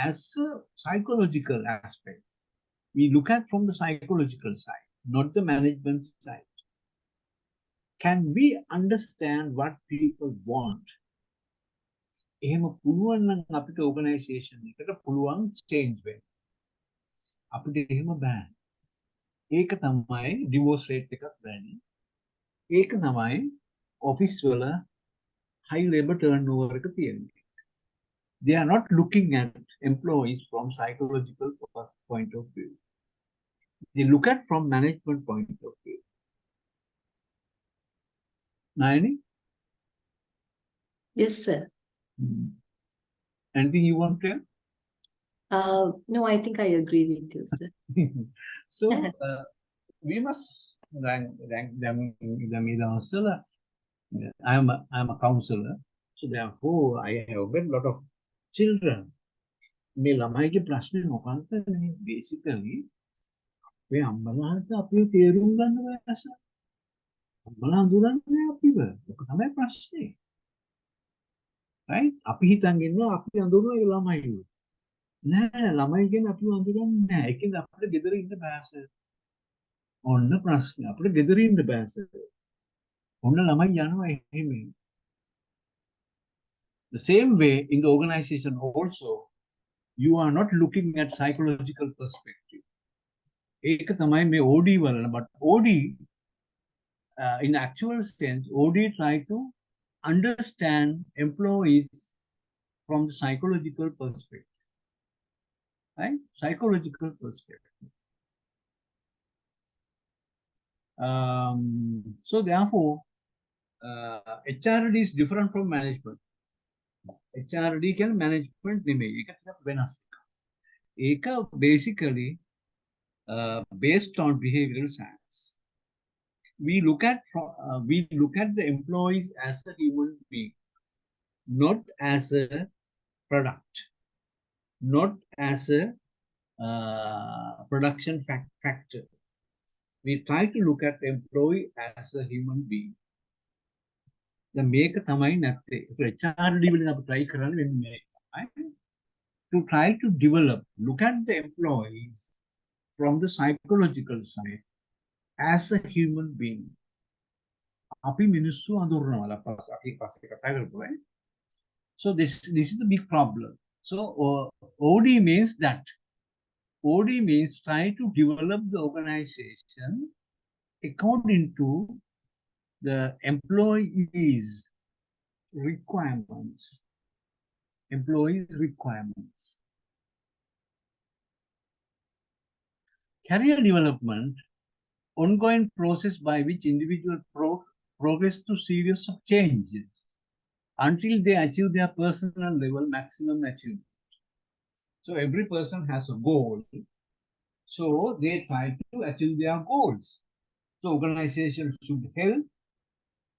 as a psychological aspect. We look at from the psychological side, not the management side. Can we understand what people want? එහෙම පුළුවන් නම් අපිට organization එකට පුළුවන් change වෙන්න. අපිට එහෙම බෑ. ඒක තමයි divorce rate එකක් වැඩි. ඒක තමයි office වල high labor turnover එක තියෙන්නේ. They are not looking at employees from psychological point of view. They look at from management point of view. Nayani? Yes, sir. Anything you want to tell? No, I think I agree with you, sir. So we must rank them in also. I'm a counselor, so therefore I have met a lot of children. මේ ළමයිගේ ප්‍රශ්නේ මොකක්ද? Basically මේ අම්මලාට අපිව තේරුම් ගන්න වයස. අම්මලා හඳුනන්නේ අපිව. ඒක තමයි ප්‍රශ්නේ. right? අපි හිතන් ඉන්නවා අපි අඳුරන ඒ ළමයිව. නෑ ළමයි කියන්නේ අපිව අඳුරන්නේ නෑ. ඒකෙන් අපිට ගෙදර ඉන්න බෑස. ඔන්න ප්‍රශ්නේ. අපිට ගෙදර ඉන්න බෑස. ඔන්න ළමයි යනවා එහෙම. The same way in the organization also, you are not looking at psychological perspective. ඒක තමයි මේ OD වල. But OD, in actual sense, OD try to understand employees from the psychological perspective. Right? Psychological perspective. So therefore, HRD is different from management. HRD can management නෙමෙයි. ඒක ටිකක් වෙනස් එකක්. ඒක basically based on behavioral science. We look at the employees as a human being, not as a product, not as a production factor. We try to look at the employee as a human being. The make තමයි නැත්තේ. HRD වලින් අපි try කරන්නේ වෙන්නේ to try to develop, look at the employees from the psychological side as a human being. අපි මිනිස්සු අඳුරනවා අපි පස්සේ කතා කරපුවා. So this is the big problem. So OD means that. OD means try to develop the organization according to the employees' requirements. Employees' requirements. Career development, ongoing process by which individual progress to series of changes until they achieve their personal level maximum achievement. So every person has a goal. So they try to achieve their goals. So organization should help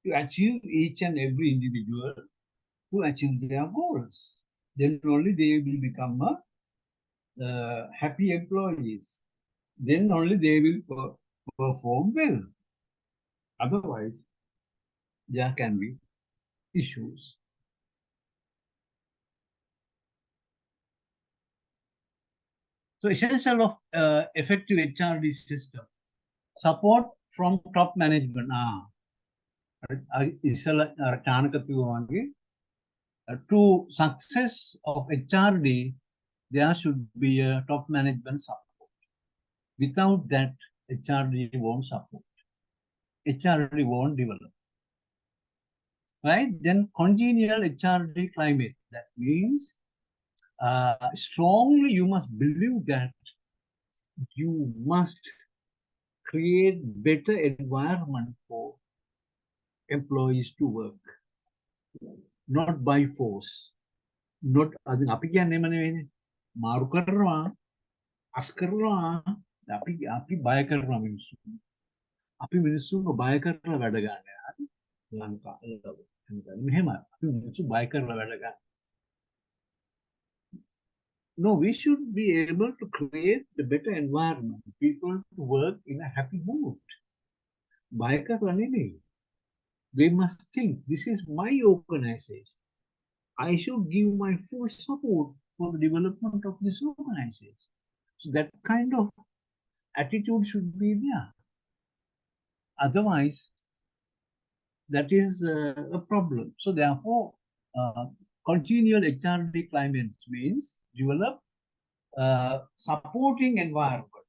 to achieve each and every individual to achieve their goals. Then only they will become happy employees. Then only they will perform well. Otherwise, there can be issues. So essential of effective HRD system, support from top management. To success of HRD, there should be a top management support. Without that, HRD won't support. HRD won't develop. Right? Then congenial HRD climate. That means strongly you must believe that you must create better environment for employees to work, not by force. Not අද අපි කියන්නේ එහෙම නෙවෙයිනේ. මාරු කරනවා, අස් කරනවා, අපි බය කරනවා මිනිස්සු. අපි මිනිස්සුන්ව බය කරලා වැඩ ගන්න. හරි? ලංකාවේ මෙහෙම අපි මිනිස්සු බය කරලා වැඩ ගන්න. No, we should be able to create a better environment, people to work in a happy mood. බය කරලා නෙමෙයි. They must think, this is my organization. I should give my full support for the development of this organization. So that kind of attitude should be there. Otherwise, that is a problem. So therefore, continual HRD climate means develop supporting environment,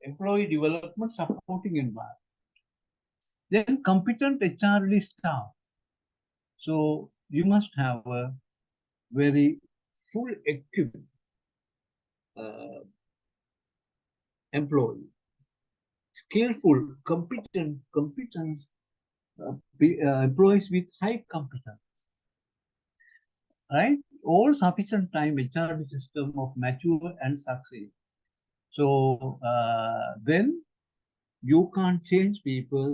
employee development supporting environment. Then competent HRD staff. So you must have a very full equipped employee, skillful, competence employees with high competence. Right? All sufficient time HRD system of mature and succeed. So then you can't change people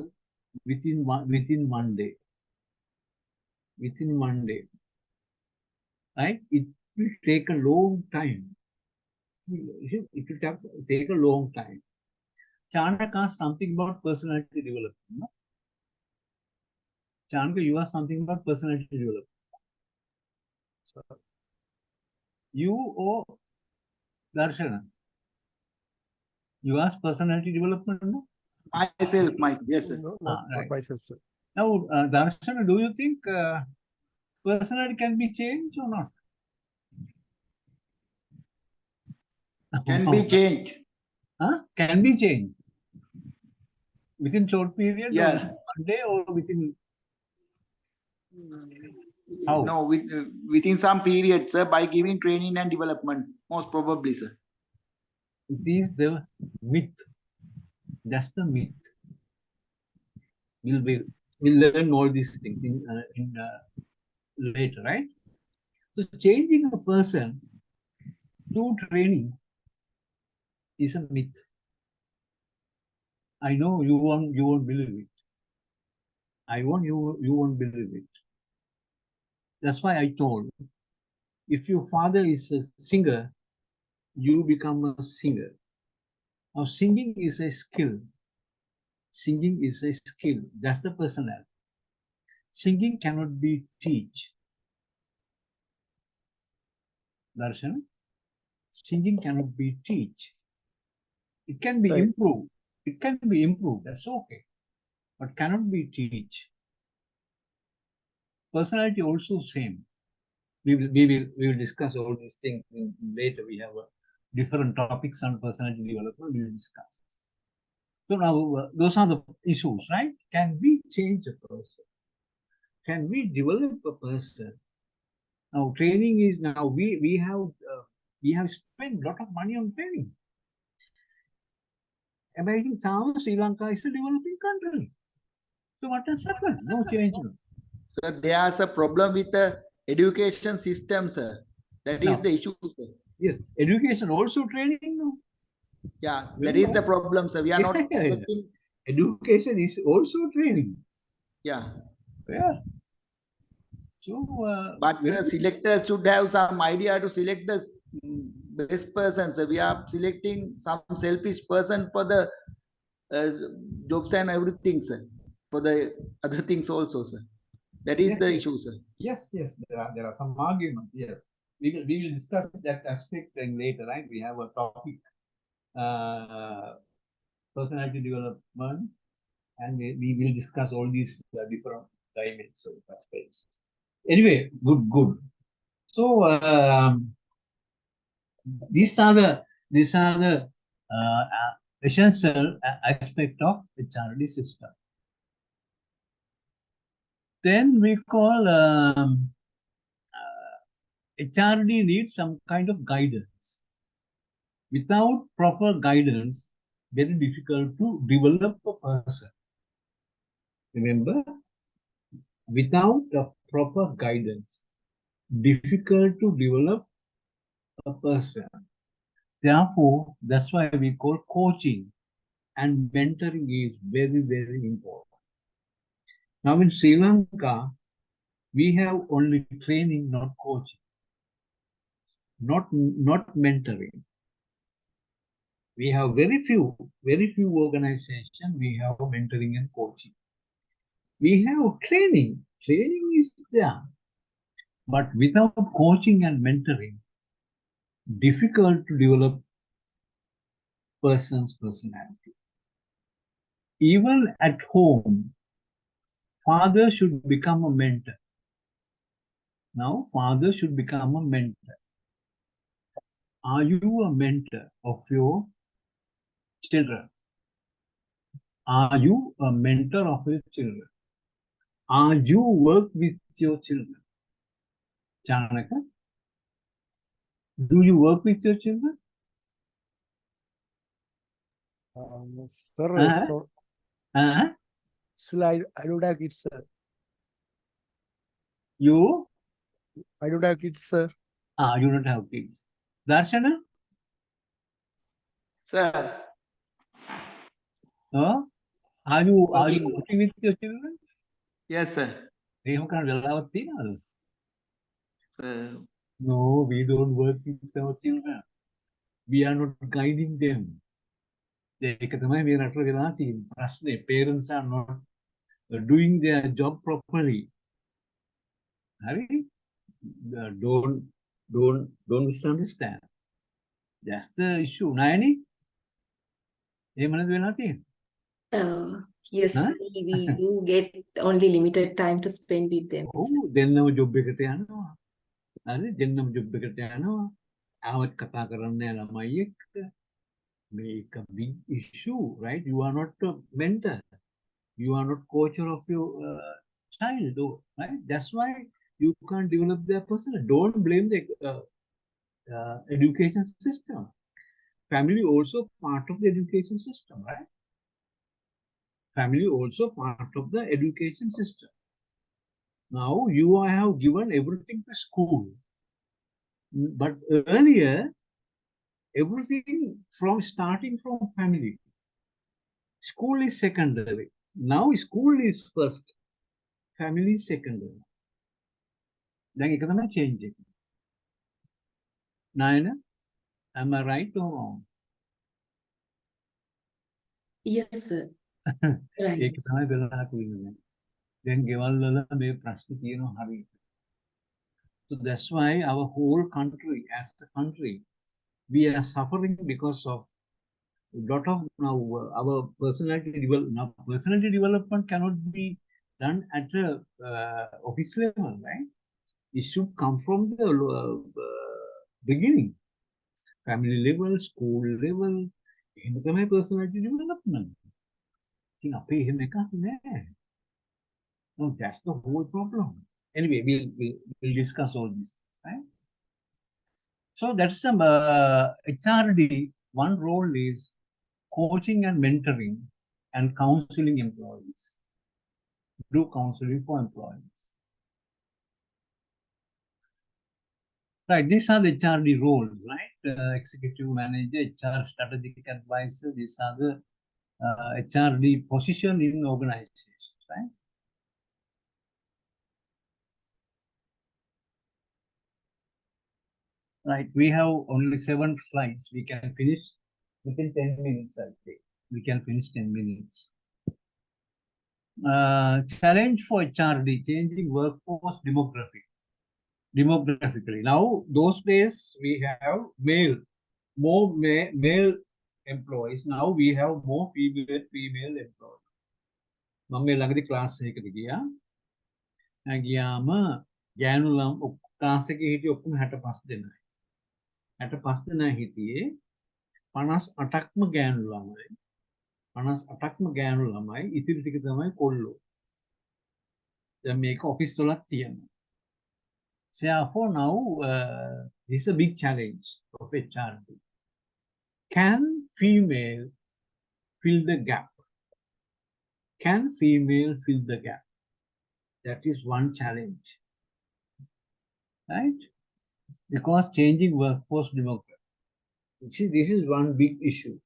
within one day. Within one day. Right? It will take a long time. It will take a long time. Chanaka asked something about personality development. No? Chanaka, you asked something about personality development. You or Darshana? You asked personality development? No? Myself, yes, sir. No, not Right. myself, sir. Now, Darshana, do you think personality can be changed or not? Can be changed. Huh? Can be changed within short period, Yeah. or within one day, or within how? No, within some period, sir, by giving training and development, most probably, sir. It is the myth. That's the myth. We'll learn all these things in later, right? So changing a person through training is a myth. I know you won't believe it. You won't believe it. That's why I told, if your father is a singer, you become a singer. Now singing is a skill. Singing is a skill. That's the personality. Singing cannot be teach. Darshan, singing cannot be teach. It can be Right. improved. It can be improved. That's okay, but cannot be teach. Personality also same. We will discuss all these things later. We have different topics on personality development. We will discuss. So now those are the issues, right? Can we change a person? Can we develop a person? Now training is now we have spent a lot of money on training. Amazing town, Sri Lanka is a developing country. So what has happened? No change. Sir, there's a problem with the education system, sir. That is No. the issue, sir. Yes, education also training. No? Yeah, Well, that is the problem, sir. We are not Yeah. expecting. Education is also training. Yeah. Yeah. So, But selectors should have some idea to select the best person, sir. We are selecting some selfish person for the jobs and everything, sir. For the other things also, sir. That is Yes, the yes. issue, sir. yes, there are some arguments. Yes, we will discuss that aspect later, right? We have a topic, personality development, and we will discuss all these different dimensions of aspects. Anyway, good. So these are the essential aspect of HRD system. Then we call HRD needs some kind of guidance. Without proper guidance, very difficult to develop a person. Remember, without a proper guidance, difficult to develop a person. Therefore, that's why we call coaching and mentoring is very, very important. Now in Sri Lanka, we have only training, not coaching, not mentoring. We have very few organizations, we have mentoring and coaching. We have training. Training is there. But without coaching and mentoring, difficult to develop person's personality. Even at home, father should become a mentor. Now, father should become a mentor. Are you a mentor of your children? Are you a mentor of your children? Are you work with your children? Chanaka, do you work with your children? Sir, Uh-huh. so Uh-huh. still I don't have kids, sir. You? I don't have kids, sir. You don't have kids. Darshana? Sir, Are you working with your children? yes, sir. එහෙම කරන්න වෙලාවක් තියනවද? Sir, No, we don't work with our children. We are not guiding them. ඒක තමයි මේ රටේ වෙලා තියෙන ප්‍රශ්නේ. Parents are not doing their job properly. හරි? Don't misunderstand. That's the issue. Nayani? එහෙම නේද වෙලා තියෙන්නේ? Yes, Huh? we do get only limited time to spend with them. දෙන්නම ජොබ් එකට යනවා. හරි? දෙන්නම ජොබ් එකට යනවා. ආවත් කතා කරන්නේ ළමයි එක්ක. Make a big issue, right? You are not a mentor. You are not coacher of your child, right? That's why you can't develop their personality. Don't blame the education system. Family also part of the education system, right? Family also part of the education system. Now you have given everything to school, but earlier everything from starting from family. School is secondary. Now school is first. Family is secondary. Then ඒක තමයි change එක. Nayana, am I right or wrong? Yes, sir. Right. ඒක තමයි වෙලා තියෙන්නේ. දැන් ගෙවල් වල මේ ප්‍රශ්න තියෙනවා හරියට. So that's why our whole country, as a country, we are suffering because of a lot of now our personality development cannot be done at a office level, right? It should come from the beginning, family level, school level. එහෙම තමයි personality development. ඉතින් අපේ එහෙම එකක් නෑ. No, that's the whole problem. Anyway, we'll discuss all this, right? So that's some HRD. One role is coaching and mentoring and counseling employees. Do counseling for employees. Right, these are the HRD roles, right? Executive manager, HR strategic advisor. These are the HRD position in organizations, right? Right, we have only 7 slides. We can finish within 10 minutes, I think. We can finish 10 minutes. Challenge for HRD, changing workforce demographically. Now, those days we have more male employees. Now we have more female employees. මම මේ ළඟදී class එකකට ගියා. ගියාම ගෑනු ළම class එකේ හිටිය ඔක්කොම 65 දෙනයි. 65 දෙනා හිටියේ 58ක්ම ගෑනු ළමයි. 58ක්ම ගෑනු ළමයි. ඉතිරි ටික තමයි කොල්ලෝ. දැන් මේක ඔෆිස් වලත් තියෙනවා. Therefore, now this is a big challenge of HRD. Can female fill the gap? Can female fill the gap? That is one challenge, right? Because changing workforce demography. See, this is one big issue.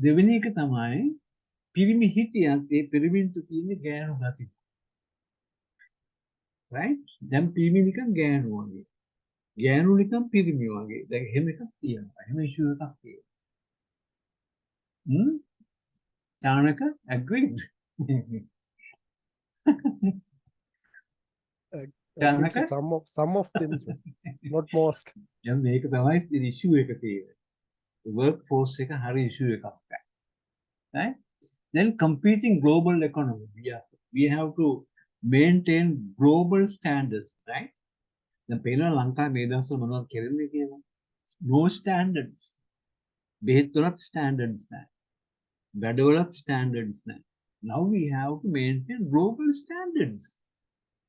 දෙවෙනි එක තමයි පිරිමි හිටියත් ඒ පිරිමින්ට තියෙන ගෑනු ගති. right? දැන් පිරිමි නිකන් ගෑනු වගේ. ගෑනු නිකන් පිරිමි වගේ. දැන් එහෙම එකක් තියෙනවා. එහෙම issue එකක් තියෙනවා. Chanaka agreed. Agreed, sir. Some of them, sir. Not most. දැන් මේක තමයි issue එක තියෙන්නේ. Workforce එක හරි issue එකක්. Right? Then competing global economy. We have to maintain global standards, right? The පේනවා ලංකාවේ මේ දවස්වල මොනවද කරන්නේ කියලා. No standards. බෙහෙත් වලත් standards නැහැ. වැඩවලත් standards නැහැ. Now we have to maintain global standards.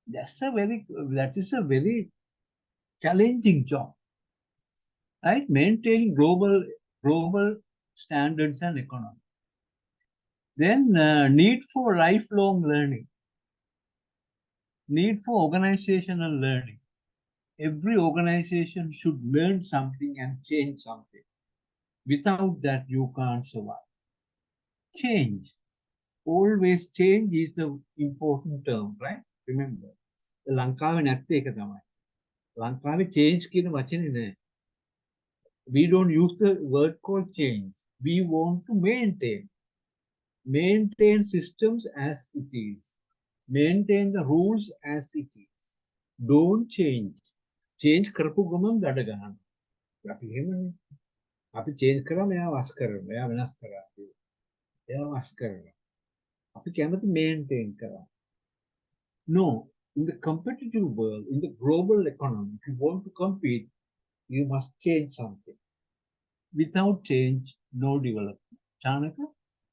That is a very challenging job. Right? Maintaining global standards and economy. Then need for lifelong learning. Need for organizational learning. Every organization should learn something and change something. Without that, you can't survive. Change. Always change is the important term, right? Remember. ලංකාවේ නැත්තේ ඒක තමයි. ලංකාවේ change කියන වචනේ නෑ. We don't use the word called change. We want to maintain. Maintain systems as it is. Maintain the rules as it is. Don't change. Change කරපු ගමන් ගඩ ගන්න. අපි එහෙමනේ. අපි change කරා මෙයා වස් කරනවා. මෙයා වෙනස් කරා. එයා වස් කරනවා. අපි කැමති maintain කරා. No, in the competitive world, in the global economy, if you want to compete, you must change something. Without change, no development. Chanaka?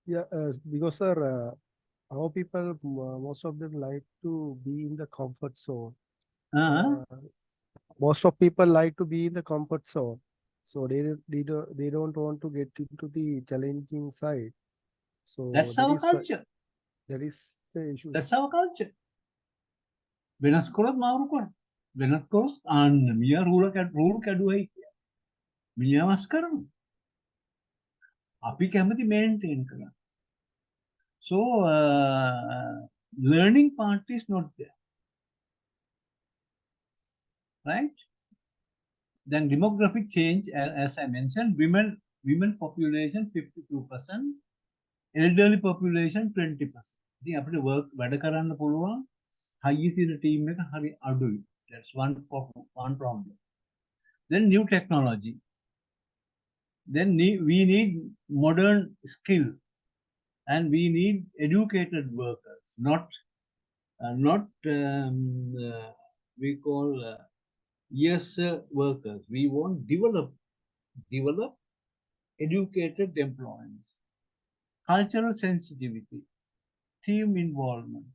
Yeah, because sir, our people, most of them like to be in the comfort zone. Most of people like to be in the comfort zone, so they don't want to get into the challenging side. So that's our culture. That is the issue. That's our culture. වෙනස් කරොත් මාරු කරා. වෙනස් කරොත් අන්න මියා rule කැඩුවයි කියලා. මියා වස් කරනවා. අපි කැමති maintain කරන්න. So learning part is not there. Right? Then demographic change, as I mentioned, women population 52%, elderly population 20%. ඉතින් අපිට වැඩ කරන්න පුළුවන් high තියෙන team එක හරි අඩුයි. That's one problem. Then new technology. Then we need modern skill, and we need educated workers, not we call yes workers. We want develop educated employees. Cultural sensitivity, team involvement,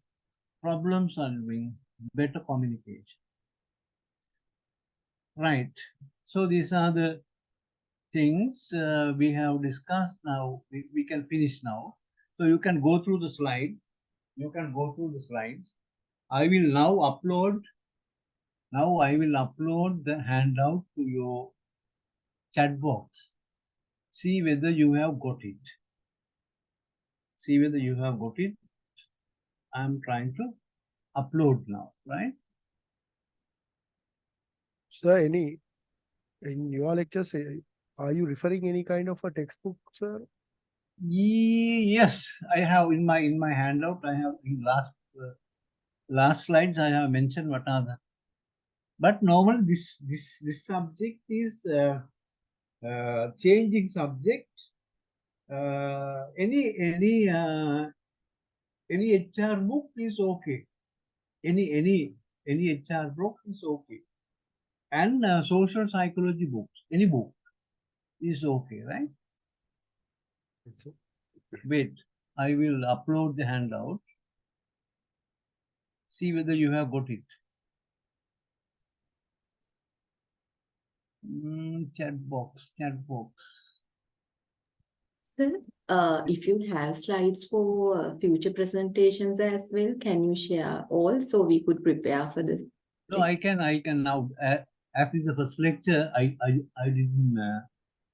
problem solving, better communication. Right. So these are the things we have discussed. Now we can finish now. So you can go through the slides. I will now upload the handout to your chat box. See whether you have got it. I'm trying to upload now, right? Sir, in your lectures, are you referring any kind of a textbook, sir? Yes, I have in my handout. I have in last slides. I have mentioned what are the. But normally this subject is changing subject. Any HR book is okay. Any HR book is okay. And social psychology books, any book is okay, right? Wait, I will upload the handout. See whether you have got it. Chat box, chat box. Sir, if you have slides for future presentations as well, can you share all so we could prepare for this? No, I can now. As this is the first lecture, I didn't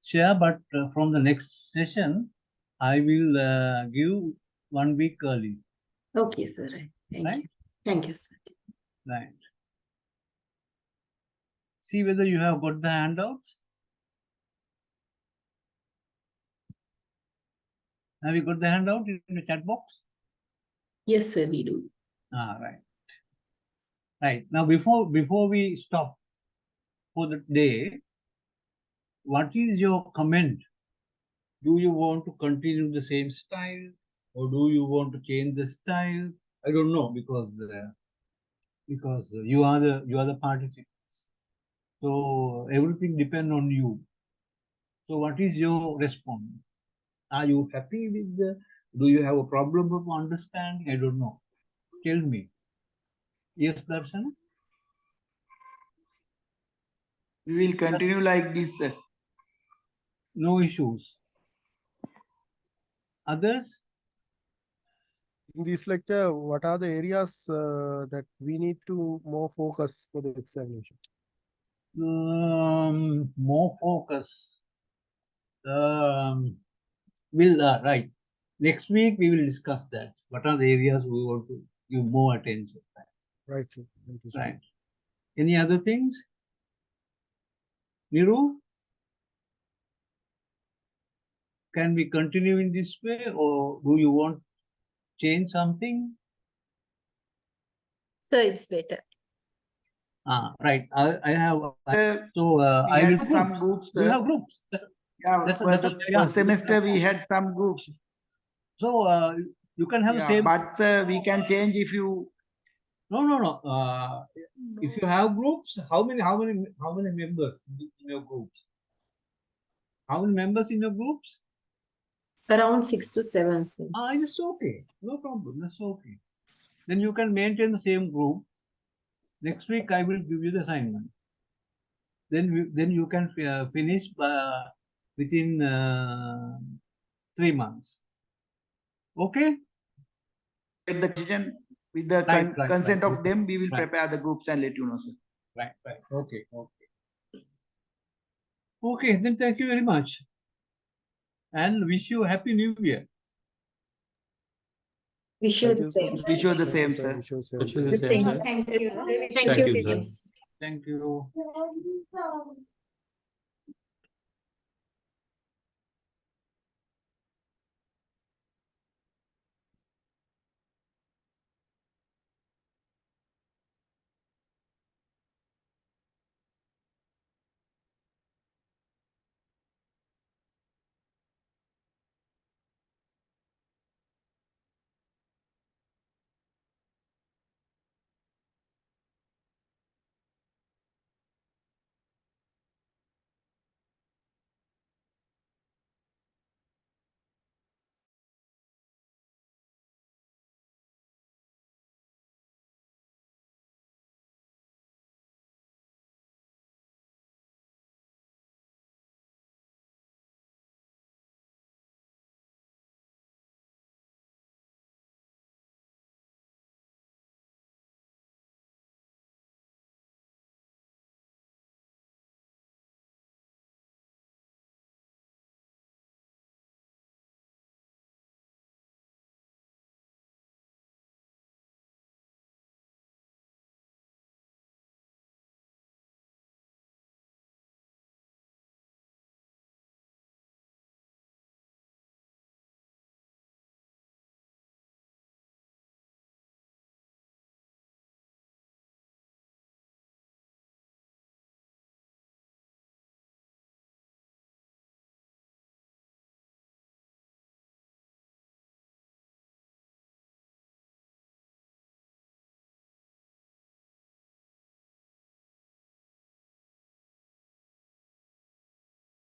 share, but from the next session, I will give 1 week early. Okay, sir. Right. Thank Right? you. Thank you, sir. Right. See whether you have got the handouts. Have you got the handout in the chat box? Yes, sir, we do. Right. Right. Now, before we stop for the day, what is your comment? Do you want to continue the same style, or do you want to change the style? I don't know, because you are the participants. So everything depends on you. So what is your response? Are you happy with the? Do you have a problem of understanding? I don't know. Tell me. Yes, Darshan? We will continue like this. No issues. Others? In this lecture, what are the areas that we need to more focus for the examination? More focus. Right. Next week we will discuss that. What are the areas we want to give more attention? Right, sir. Thank you, sir. Right. Any other things? Niru? Can we continue in this way, or do you want to change something? So it's better. Right. I have. So we I had will some groups. Do you have groups? Yeah, for the first semester we had some groups. So you can have the Yeah, same. but we can change if you. No. If you have groups, how many members in your groups? How many members in your groups? Around 6 to 7, sir. It's okay. No problem. That's okay. Then you can maintain the same group. Next week I will give you the assignment. Then you can finish within 3 months. Okay. Get the question with the consent of them. We will prepare the groups and let you know, sir. Right. Okay. Okay. Then thank you very much, and wish you a happy New Year. Wish you Thank the you, same. sir. Wish you the Thank you, same, sir. Wish you the same. Wish you the same, sir. Thank you. Thank you. Thank you.